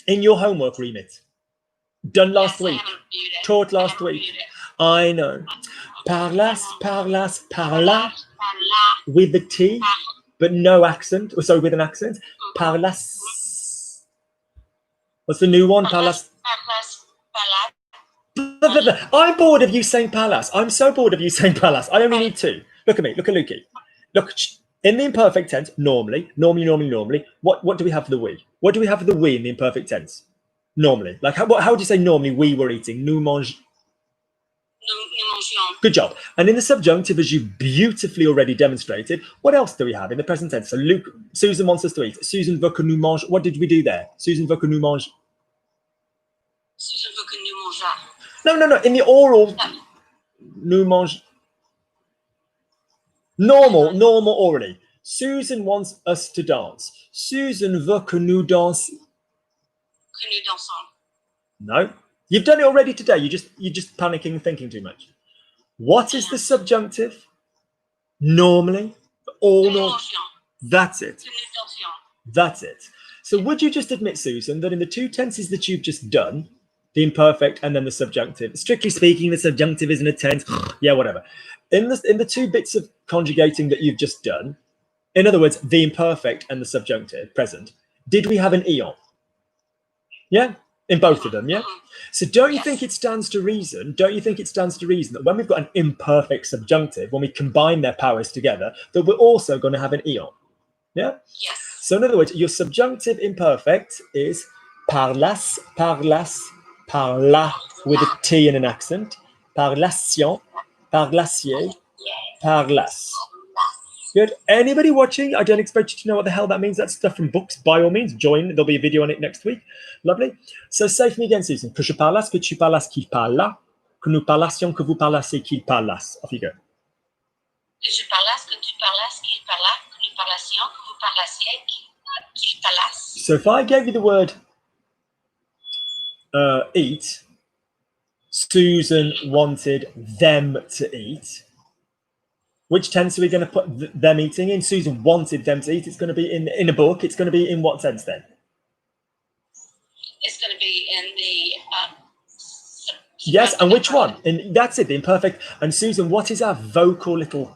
In your homework remit. Done last week. Taught last week. I know. Parlas, with the T, but no accent. Oh, sorry, with an accent. Parlas. What's the new one? Parlas. I'm bored of you saying Palas. I'm so bored of you saying Palas. I only need 2. Look at me. Look at Lukey. Look, in the imperfect tense, normally, what do we have for the we? What do we have for the we in the imperfect tense? Normally. Like, how would you say normally we were eating? Nous mangeons. Good job. And in the subjunctive, as you beautifully already demonstrated, what else do we have in the present tense? So Susan wants us to eat. Susan veut que nous mange. What did we do there? Susan veut que nous mange. Susan veut que nous mangeons. No. In the oral, nous mange. Normal orally. Susan wants us to dance. Susan veut que nous dansions. Que nous dansons. No. You've done it already today. You're just panicking and thinking too much. What is the subjunctive? Normally. All normal. That's it. That's it. So would you just admit, Susan, that in the 2 tenses that you've just done, the imperfect and then the subjunctive, strictly speaking, the subjunctive isn't a tense. Yeah, whatever. In the 2 bits of conjugating that you've just done, in other words, the imperfect and the subjunctive, present, did we have an eon? Yeah? In both of them, yeah? So don't you think it stands to reason? Don't you think it stands to reason that when we've got an imperfect subjunctive, when we combine their powers together, that we're also going to have an eon? Yeah? Yes. So in other words, your subjunctive imperfect is parlas, parla with a T and an accent, parlation, parlasier, parlas. Good. Anybody watching? I don't expect you to know what the hell that means. That's stuff from books. By all means, join. There'll be a video on it next week. Lovely. So say for me again, Susan. Que je parlas, que tu parlas, qu'il parla. Que nous parlassions, que vous parlassiez, qu'il parlas. Off you go. Que je parlas, que tu parlas, qu'il parla. Que nous parlassions, que vous parlassiez, qu'il parlas. So if I gave you the word eat, Susan wanted them to eat. Which tense are we going to put them eating in? Susan wanted them to eat. It's going to be in a book. It's going to be in what sense then? It's going to be in the... yes, and which one? And that's it, the imperfect. And Susan, what is our vocal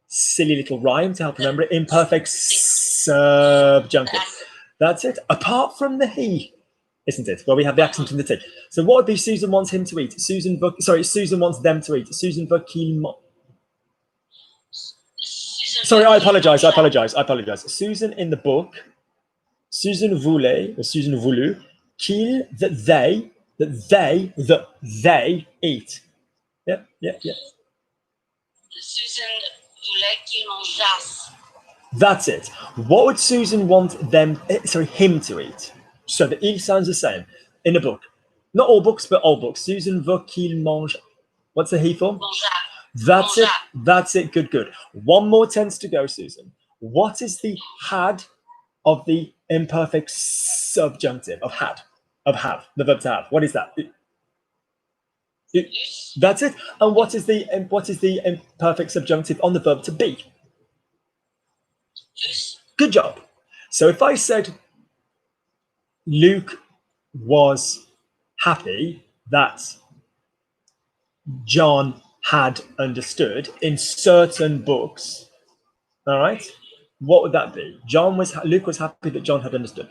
silly little rhyme to help remember it? Imperfect subjunctive. That's it. Apart from the he, isn't it? Where we have the accent in the T. So what would be Susan wants him to eat? Susan wants them to eat. Susan veut qu'il mange. Sorry, I apologize. Susan in the book, Susan voulait, or Susan voulut, that they eat. Yeah. Susan voulait qu'il mangeasse. That's it. What would Susan want him to eat? So the il sounds the same in a book. Not all books, but all books. Susan veut qu'il mange. What's the he for? That's it. That's it. Good. One more tense to go, Susan. What is the had of the imperfect subjunctive of had? Of have, the verb to have. What is that? Plus. That's it. And what is the imperfect subjunctive on the verb to be? Plus. Good job. So if I said Luke was happy that John had understood in certain books, all right, what would that be? Luke was happy that John had understood.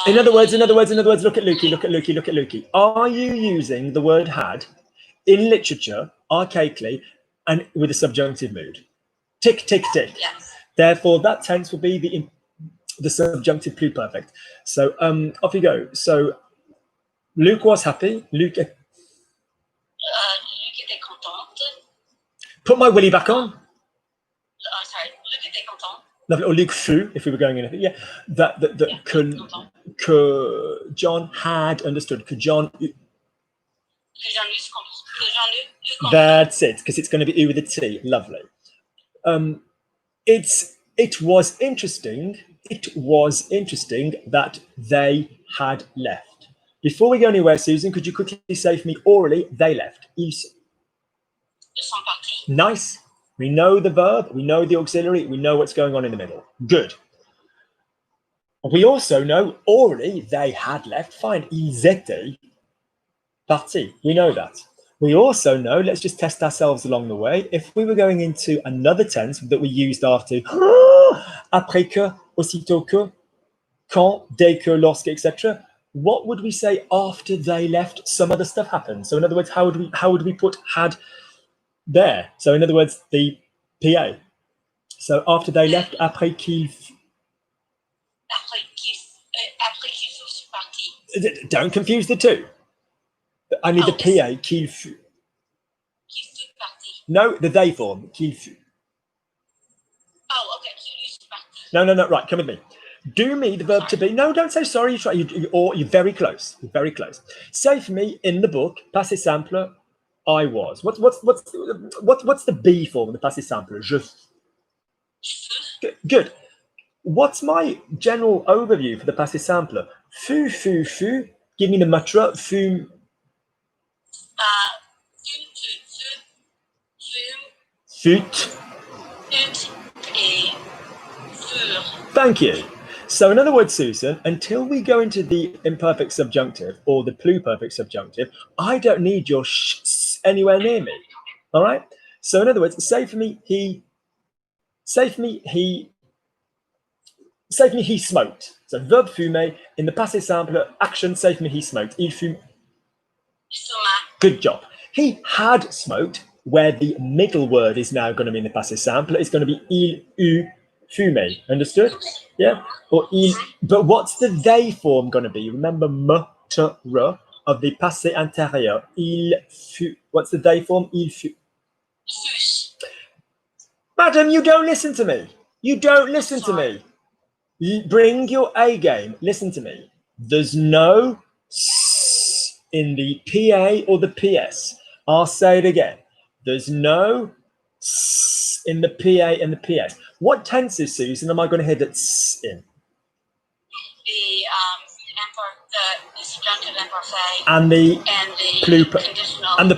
In other words, look at Lukey. Are you using the word had in literature archaically and with a subjunctive mood? Tick, tick, tick. Yes. Therefore, that tense will be the subjunctive pluperfect. So off you go. So Luke was happy. Luc était contente. Put my willy back on. Sorry, Luc était content. Lovely. Or Luke fut, if we were going in. Yeah. Que John had understood. Que John. That's it, because it's going to be U with a T. Lovely. It was interesting that they had left. Before we go anywhere, Susan, could you quickly say for me orally, they left? Ils sont partis. Nice. We know the verb, we know the auxiliary, we know what's going on in the middle. Good. We also know orally they had left. Fine. Ils étaient partis. We know that. We also know, let's just test ourselves along the way. If we were going into another tense that we used after après que, aussitôt que, quand, dès que, lorsque, etc., what would we say after they left? Some other stuff happened. So in other words, how would we put had there? So in other words, the PA. So after they left, après qu'ils sont partis. Don't confuse the two. I need the PA, qu'il fut. No, the they form, qu'il fut. Oh, okay. Qu'il fut parti. No, right, come with me. Do me the verb to be. No, don't say sorry. You're very close. You're very close. Say for me in the book, passé simple, I was. What's the be form of the passé simple? Je. Good. What's my general overview for the passé simple? Fut. Give me the matra. Fut. Fut. Thank you. So in other words, Susan, until we go into the imperfect subjunctive or the pluperfect subjunctive, I don't need your sh anywhere near me. All right? So in other words, say for me he smoked. So verb fumer in the passé simple action, say for me he smoked. Il fume. Good job. He had smoked, where the middle word is now going to be in the passé simple. It's going to be il eut fumé. Understood? Yeah? Or il. But what's the they form going to be? Remember m, t, r of the passé antérieur. Il fut. What's the they form? Il fut. Madam, you don't listen to me. You don't listen to me. Bring your A game. Listen to me. There's no s in the PA or the PS. I'll say it again. There's no s in the PA and the PS. What tenses, Susan, am I going to hear that s in? The subjunctive imperfect and the conditional and the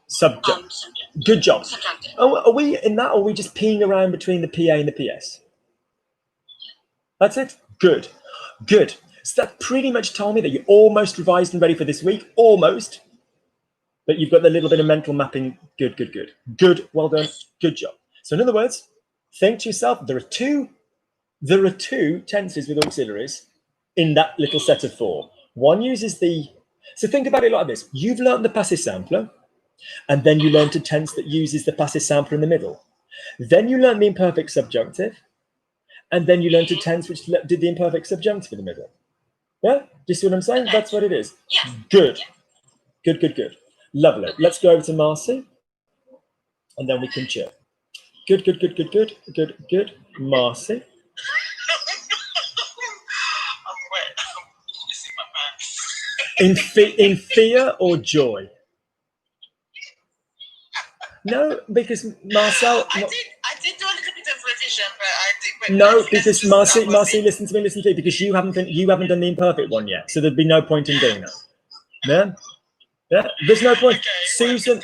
subject. Good job. Subjunctive. Are we in that, or are we just peeing around between the PA and the PS? That's it. Good. So that pretty much told me that you're almost revised and ready for this week. Almost. But you've got the little bit of mental mapping. Good. Well done. Good job. So in other words, think to yourself, there are two tenses with auxiliaries in that little set of four. One uses the, so think about it like this. You've learned the passé simple, and then you learned a tense that uses the passé simple in the middle. Then you learned the imperfect subjunctive, and then you learned a tense which did the imperfect subjunctive in the middle. Yeah? Do you see what I'm saying? That's what it is. Yeah. Good. Lovely. Let's go over to Marcy, and then we can chill. Good. Marcy. In fear or joy? No, because Marcel. I did do a little bit of revision, but No, because Marcy, listen to me, because you haven't done the imperfect one yet, so there'd be no point in doing that. Yeah, yeah. There's no point. Susan,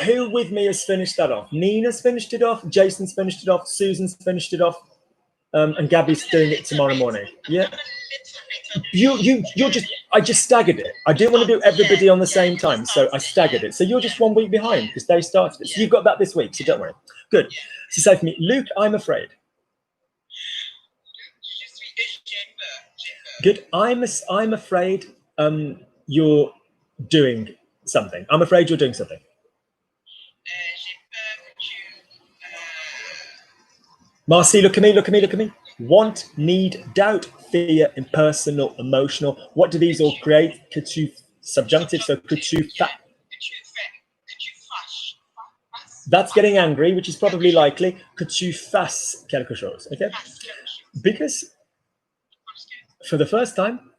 who with me has finished that off? Nina's finished it off. Jason's finished it off. Susan's finished it off, and Gabby's doing it tomorrow morning. Yeah. I just staggered it. I didn't want to do everybody on the same time, so I staggered it. So you're just 1 week behind because they started it. So you've got that this week, so don't worry. Good. So say for me, Luke, I'm afraid. Good. I'm afraid you're doing something. I'm afraid you're doing something. Marcy, look at me. Want, need, doubt, fear, impersonal, emotional. What do these all create? Que tu, subjunctive, so que tu fa. That's getting angry, which is probably likely. Que tu fasses quelque chose, okay? Because for the first time,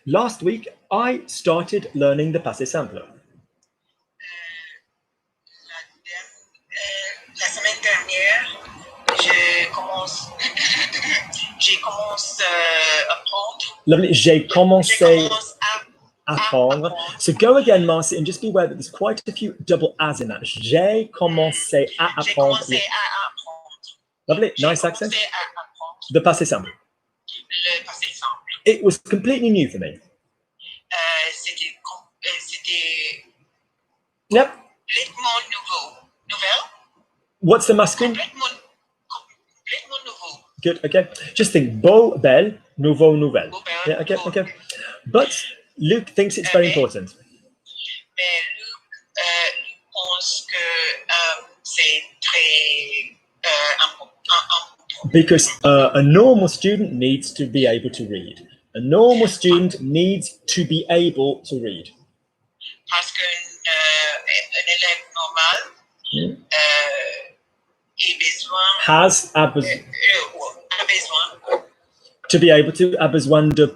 last week, I started learning the passé simple. La semaine dernière, j'ai commencé à apprendre. Lovely. J'ai commencé à apprendre. So go again, Marcy, and just be aware that there's quite a few double as in that. J'ai commencé à apprendre. Lovely. Nice accent. The passé simple. Le passé simple. It was completely new for me. C'était Yep. complètement nouvelle. What's the masculine? Complètement nouveau. Good. Okay. Just think beau, belle, nouveau, nouvelle. Yeah. Okay. Okay. But Luke thinks it's very important. Mais Luc pense que c'est très important. Because a normal student needs to be able to read. A normal student needs to be able to read. Parce qu'un élève normal a besoin to be able to, a besoin de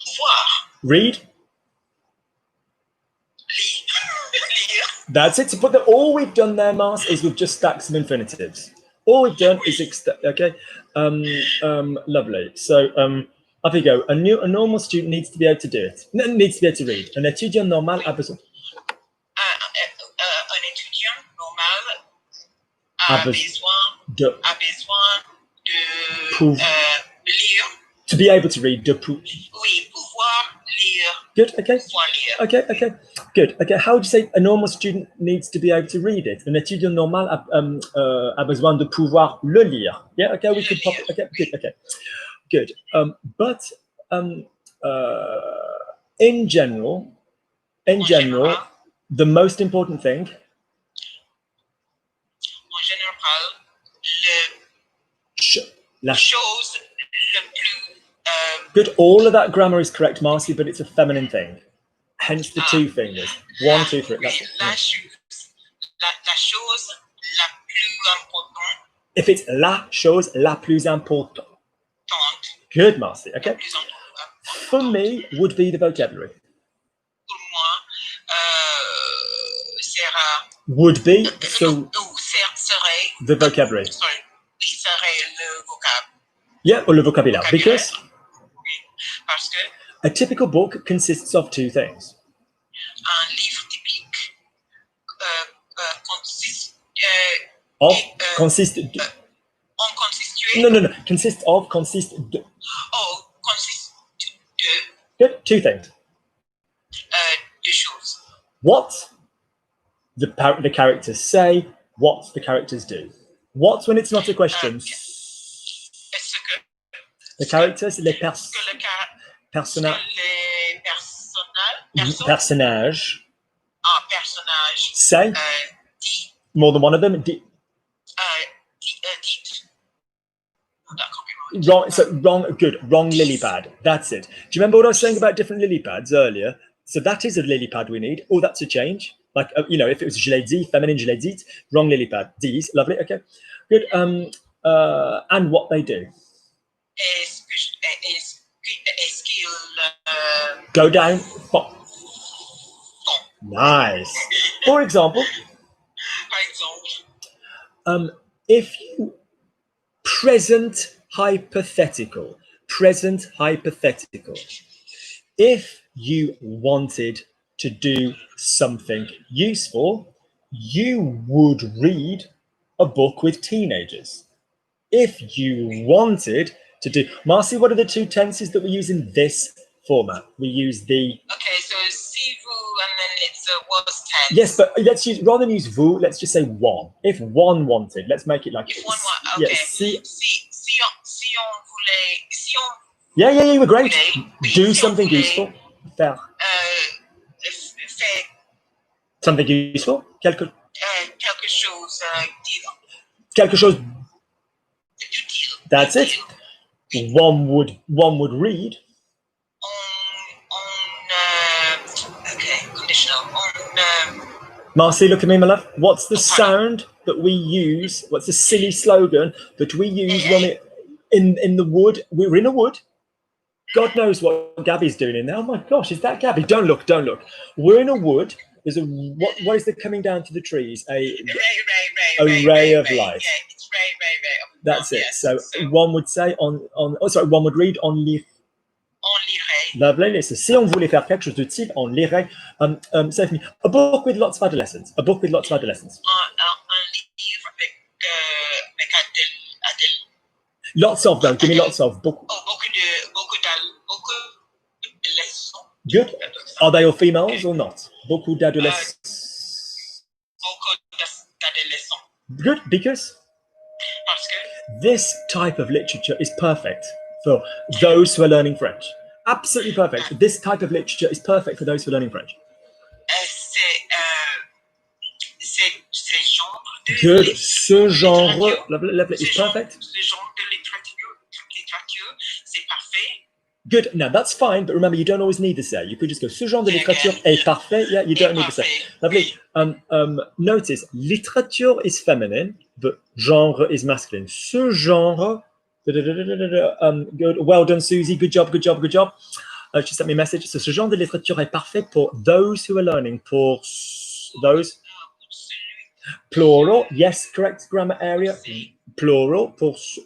pouvoir read. Lire. That's it. But all we've done there, Mars, is we've just stacked some infinitives. All we've done is okay. Lovely. So off you go. A normal student needs to be able to do it. Needs to be able to read. Un étudiant normal a besoin. Un étudiant normal a besoin de lire. To be able to read. Oui, pouvoir lire. Good. Okay. Pouvoir lire. Okay. Okay. Good. Okay. How would you say a normal student needs to be able to read it? Un étudiant normal a besoin de pouvoir le lire. Yeah. Okay. We could pop. Okay. Good. Okay. Good. But in general, the most important thing. En général, La chose le plus. Good. All of that grammar is correct, Marcy, but it's a feminine thing. Hence the two fingers. 1, 2, 3. That's La chose la plus importante. If it's la chose la plus importante. Good, Marcy. Okay. For me, would be the vocabulary. Pour moi, sera. Would be, so serait. The vocabulary. Sorry. Serait le vocab. Yeah, or le vocabulaire. Because Parce que a typical book consists of two things. Un livre typique consiste Consiste de. No. Consists of, consiste de. Oh, consiste de. Good. Two things. Deux choses. What the characters say, what the characters do. What when it's not a question. Est-ce que The characters, les personnages say more than one of them. Wrong. So wrong. Good. Wrong lily pad. That's it. Do you remember what I was saying about different lily pads earlier? So that is a lily pad we need. Oh, that's a change. Like if it was je l'ai dit, feminine je l'ai dit, wrong lily pad. These, lovely. Okay, good. And what they do. Go down. Nice. For example, Par exemple, if you present hypothetical, if you wanted to do something useful, you would read a book with teenagers. If you wanted to do, Marcy, what are the two tenses that we use in this format? We use the, okay, so si vous, and then it's a was tense. yes, but let's use, rather than use vous, let's just say one. If one wanted, let's make it like, If one want, okay. yeah, si on voulait, si on yeah, you were great. voulait, Do si on something voulait, useful. Faire fait something useful. Quelque chose d'utile. quelque chose. That's it. One would read. Okay, conditional. Marcy, look at me, my love. What's the sound that we use? What's the silly slogan that we use when we in the wood? We're in a wood. God knows what Gabby's doing in there. Oh my gosh, is that Gabby? Don't look. We're in a wood. There's a what is there coming down to the trees? A ray of light. Yeah, it's ray. That's it. Yes. So one would say one would read on lirait. On lirait. Lovely. So si on voulait faire quelque chose d'utile, on lirait. Say for me, a book with lots of adolescents. Un livre avec Adèle. Lots of them. Give me lots of. Beaucoup de leçons. Good. Are they all females or not? Beaucoup d'adolescents. Beaucoup d'adolescents. Good, because Parce que this type of literature is perfect for those who are learning French. Absolutely perfect. This type of literature is perfect for those who are learning French. C'est genre de Good. Ce genre, lovely, is perfect. Ce genre de littérature, c'est parfait. Good. Now that's fine, but remember, you don't always need the say. You could just go ce genre de littérature est parfait. Yeah, you don't need the say. Lovely. Notice littérature is feminine, but genre is masculine. Ce genre. Good. Well done, Susie. Good job. She sent me a message. So, ce genre de littérature est parfait pour those who are learning. Pour those. Plural. Yes, correct grammar area. Plural. Pour ce.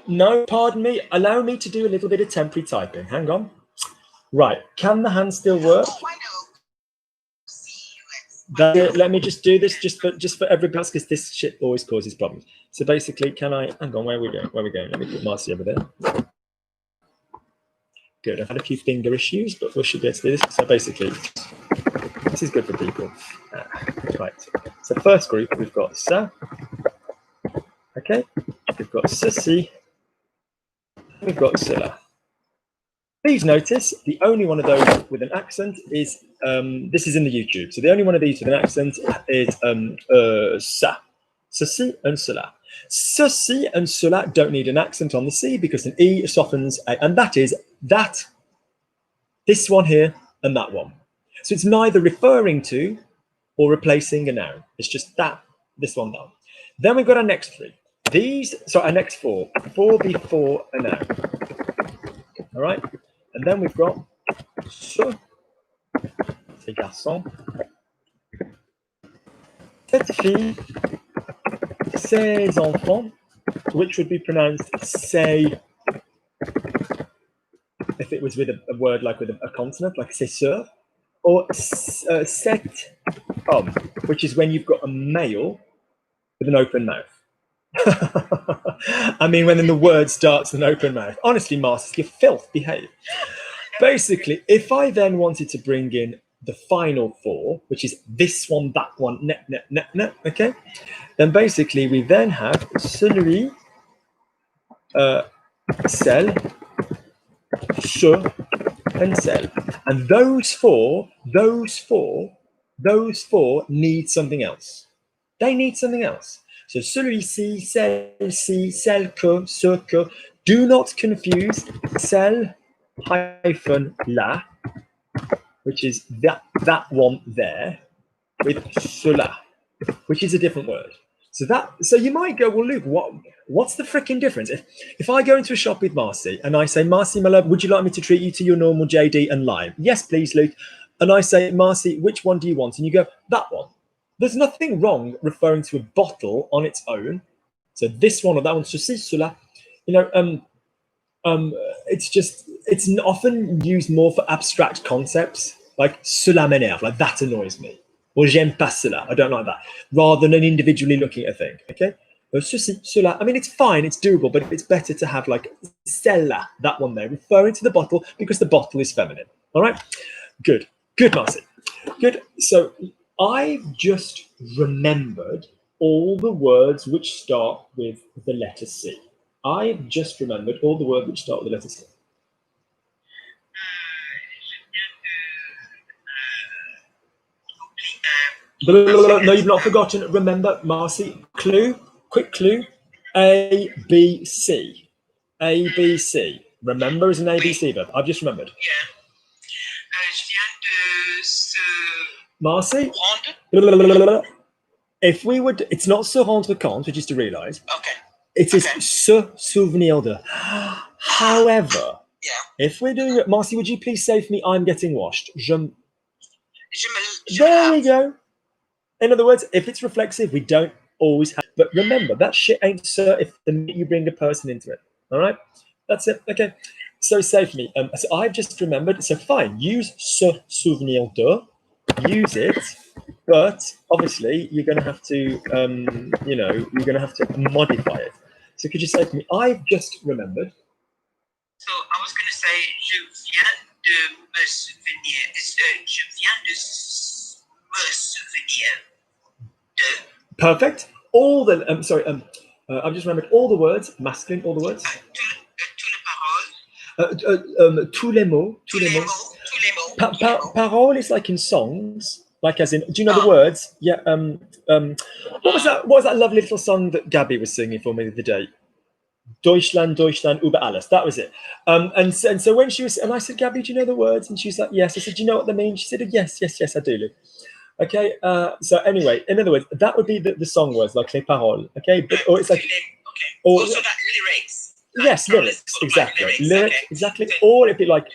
No, pardon me. Allow me to do a little bit of temporary typing. Hang on. Right. Can the hand still work? Let me just do this just for everybody else, because this shit always causes problems. So basically, can I hang on? Where are we going? Let me put Marcy over there. Good. I've had a few finger issues, but we should be able to do this. So basically, this is good for people. Right. So first group, we've got ça. Okay. We've got ceci. We've got cela. Please notice the only one of those with an accent is, this is in the YouTube. So the only one of these with an accent is ça. Ceci and cela. Ceci and cela don't need an accent on the C because an E softens A, and that is that, this one here and that one. So it's neither referring to or replacing a noun. It's just that, this one, that one. Then we've got our next three. Our next four. Four before a noun. All right. And then we've got ce, ces garçons, cette fille, ces enfants, which would be pronounced say if it was with a word like with a consonant, like ses sœurs, or cet homme, which is when you've got a male with an open mouth. I mean, when the word starts with an open mouth. Honestly, Masters, you filth, behave. Basically, if I then wanted to bring in the final four, which is this one, that one, net, okay? Then basically, we then have celui, celle, ce, and celle. And those four need something else. They need something else. So celui-ci, celle-ci, celle que, ce que. Do not confuse celle hyphen là, which is that one there, with cela, which is a different word. So you might go, well, Luke, what's the freaking difference? If I go into a shop with Marcy and I say, Marcy, my love, would you like me to treat you to your normal JD and lime? Yes, please, Luke. And I say, Marcy, which one do you want? And you go, that one. There's nothing wrong referring to a bottle on its own. So this one or that one, ceci, cela. It's often used more for abstract concepts, like cela m'énerve, like that annoys me, or j'aime pas cela, I don't like that, rather than individually looking at a thing. Okay, ceci, cela. I mean, it's fine, it's doable, but it's better to have like celle-là, that one there, referring to the bottle because the bottle is feminine. All right, good, Marcy, good. So I've just remembered all the words which start with the letter C. I've just remembered all the words which start with the letter C. No, you've not forgotten. Remember, Marcy, quick clue. A, B, C. A, B, C. Remember is an A, B, C verb. I've just remembered. Je viens de se Marcy? rendre. If we would, it's not se rendre compte, which is to realize. Okay. It is se souvenir de. However, if we're doing it, Marcy, would you please say for me, I'm getting washed? There we go. In other words, if it's reflexive, we don't always have. But remember, that shit ain't se if the minute you bring a person into it. All right? That's it. Okay. So say for me. So I've just remembered. So fine, use se souvenir de. Use it. But obviously, you're going to have to, you're going to have to modify it. So could you say to me, I've just remembered. So I was going to say, je viens de me souvenir. Je viens de me souvenir de. Perfect. All the, I've just remembered all the words, masculine, all the words. Tous les mots. Tous les mots. Parole is like in songs. Like as in, do you know the words? Yeah. What was that lovely little song that Gabby was singing for me the other day? Deutschland, Deutschland, über alles. That was it. And so when she was, and I said, Gabby, do you know the words? And she's like, yes. I said, do you know what they mean? She said, yes, I do. Okay. So anyway, in other words, that would be the song words, like les paroles. Okay. But, or it's like, or also that lyrics. Yes, lyrics. Exactly. Lyrics. Exactly. Or it'd be like,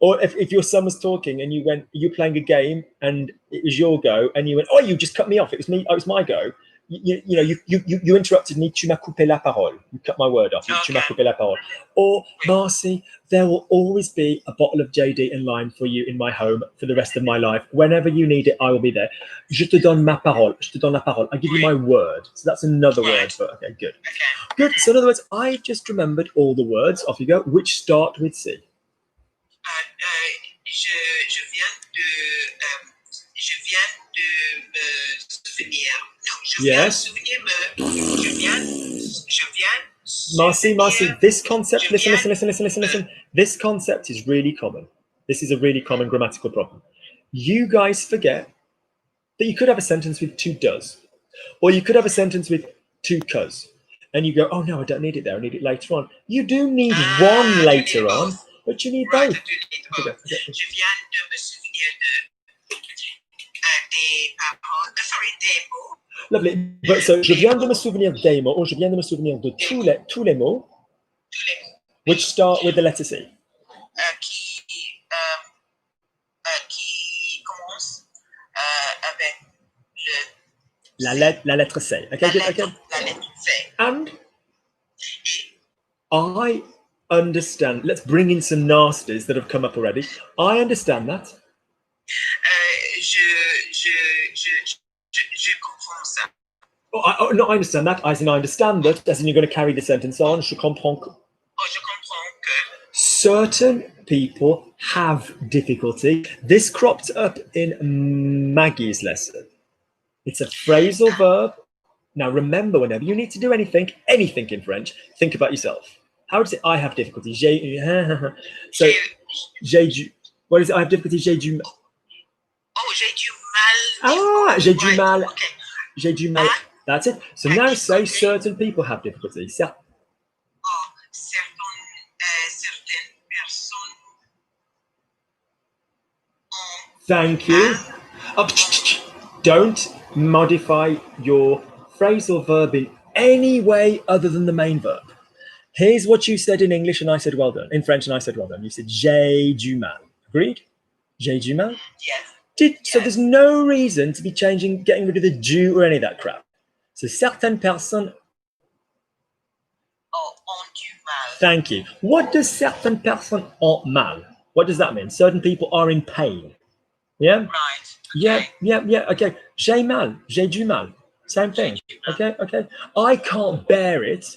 or if your son was talking and you playing a game and it was your go and you went, oh, you just cut me off. It was me. Oh, it's my go. You interrupted me. Tu m'as coupé la parole. You cut my word off. Tu m'as coupé la parole. Or Marcy, there will always be a bottle of JD and lime for you in my home for the rest of my life. Whenever you need it, I will be there. Je te donne ma parole. Je te donne la parole. I give you my word. So that's another word. But okay, good. Good. So in other words, I've just remembered all the words. Off you go. Which start with C. Je viens de me souvenir. Non, je viens Marcy, this concept, listen. This concept is really common. This is a really common grammatical problem. You guys forget that you could have a sentence with two does, or you could have a sentence with two cuz, and you go, oh no, I don't need it there, I need it later on. You do need one later on, but you need both. Je viens de me souvenir des paroles, des mots. Lovely. But so, je viens de me souvenir des mots, or je viens de me souvenir de tous les mots, which start with the letter C. Qui commence avec la lettre C. Okay, good. Okay. La lettre C. And I understand. Let's bring in some nasties that have come up already. I understand that. Je comprends ça. No, I understand that. As in, I understand that. As in, you're going to carry the sentence on. Je comprends que. Je comprends que. Certain people have difficulty. This cropped up in Maggie's lesson. It's a phrasal verb. Now, remember, whenever you need to do anything in French, think about yourself. How does it? I have difficulty. So, what is it? I have difficulty. J'ai du mal. Oh, j'ai du mal. Ah, j'ai du mal. Okay. J'ai du mal. That's it. So now say certain people have difficulty. Certaines personnes ont. Thank you. Don't modify your phrasal verb in any way other than the main verb. Here's what you said in English and I said well done. In French and I said well done. You said j'ai du mal. Agreed? J'ai du mal? Yes. So there's no reason to be getting rid of the du or any of that crap. So certaines personnes. Oh, ont du mal. Thank you. What does certaines personnes ont mal? What does that mean? Certain people are in pain. Yeah? Right. Yeah. Okay. J'ai mal. J'ai du mal. Same thing. Okay. I can't bear it.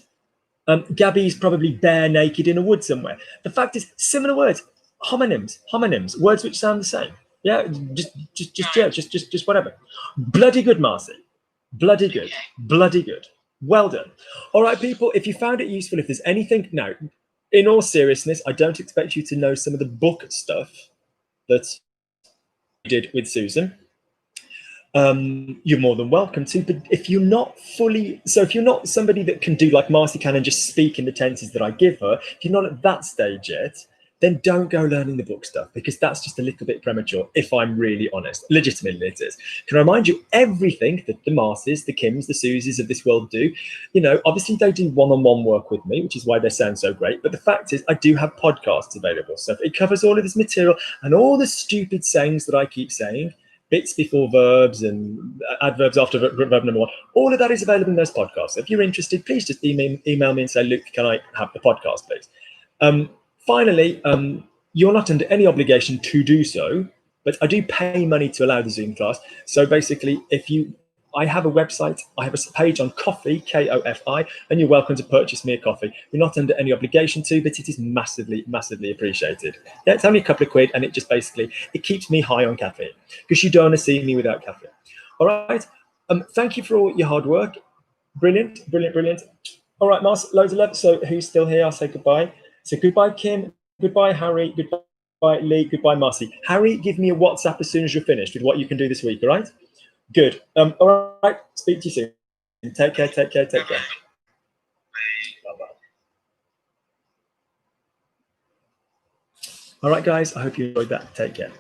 Gabby's probably bare naked in a wood somewhere. The fact is, similar words, homonyms, words which sound the same. Yeah, just whatever. Bloody good, Marcy. Bloody good. Well done. All right, people, if you found it useful, if there's anything, now, in all seriousness, I don't expect you to know some of the book stuff that we did with Susan. You're more than welcome to, but if you're not somebody that can do like Marcy can and just speak in the tenses that I give her, if you're not at that stage yet, then don't go learning the book stuff, because that's just a little bit premature, if I'm really honest. Legitimately it is. Can I remind you, everything that the Marcys, the Kims, the Susies of this world do, obviously they do one-on-one work with me, which is why they sound so great, but the fact is I do have podcasts available, so it covers all of this material and all the stupid sayings that I keep saying, bits before verbs and adverbs after verb number one. All of that is available in those podcasts. If you're interested, please just email me and say, Luke, can I have the podcast, please? Finally, you're not under any obligation to do so, but I do pay money to allow the Zoom class. So basically, I have a website, I have a page on Ko-fi, K-O-F-I, and you're welcome to purchase me a coffee. You're not under any obligation to, but it is massively, massively appreciated. Yeah, it's only a couple of quid, and it just basically, it keeps me high on caffeine, because you don't want to see me without caffeine. All right. Thank you for all your hard work. Brilliant. All right, Mars, loads of love. So who's still here? I'll say goodbye. So goodbye, Kim. Goodbye, Harry. Goodbye, Lee. Goodbye, Marcy. Harry, give me a WhatsApp as soon as you're finished with what you can do this week, all right? Good. All right. Speak to you soon. Take care. Bye-bye. All right, guys. I hope you enjoyed that. Take care.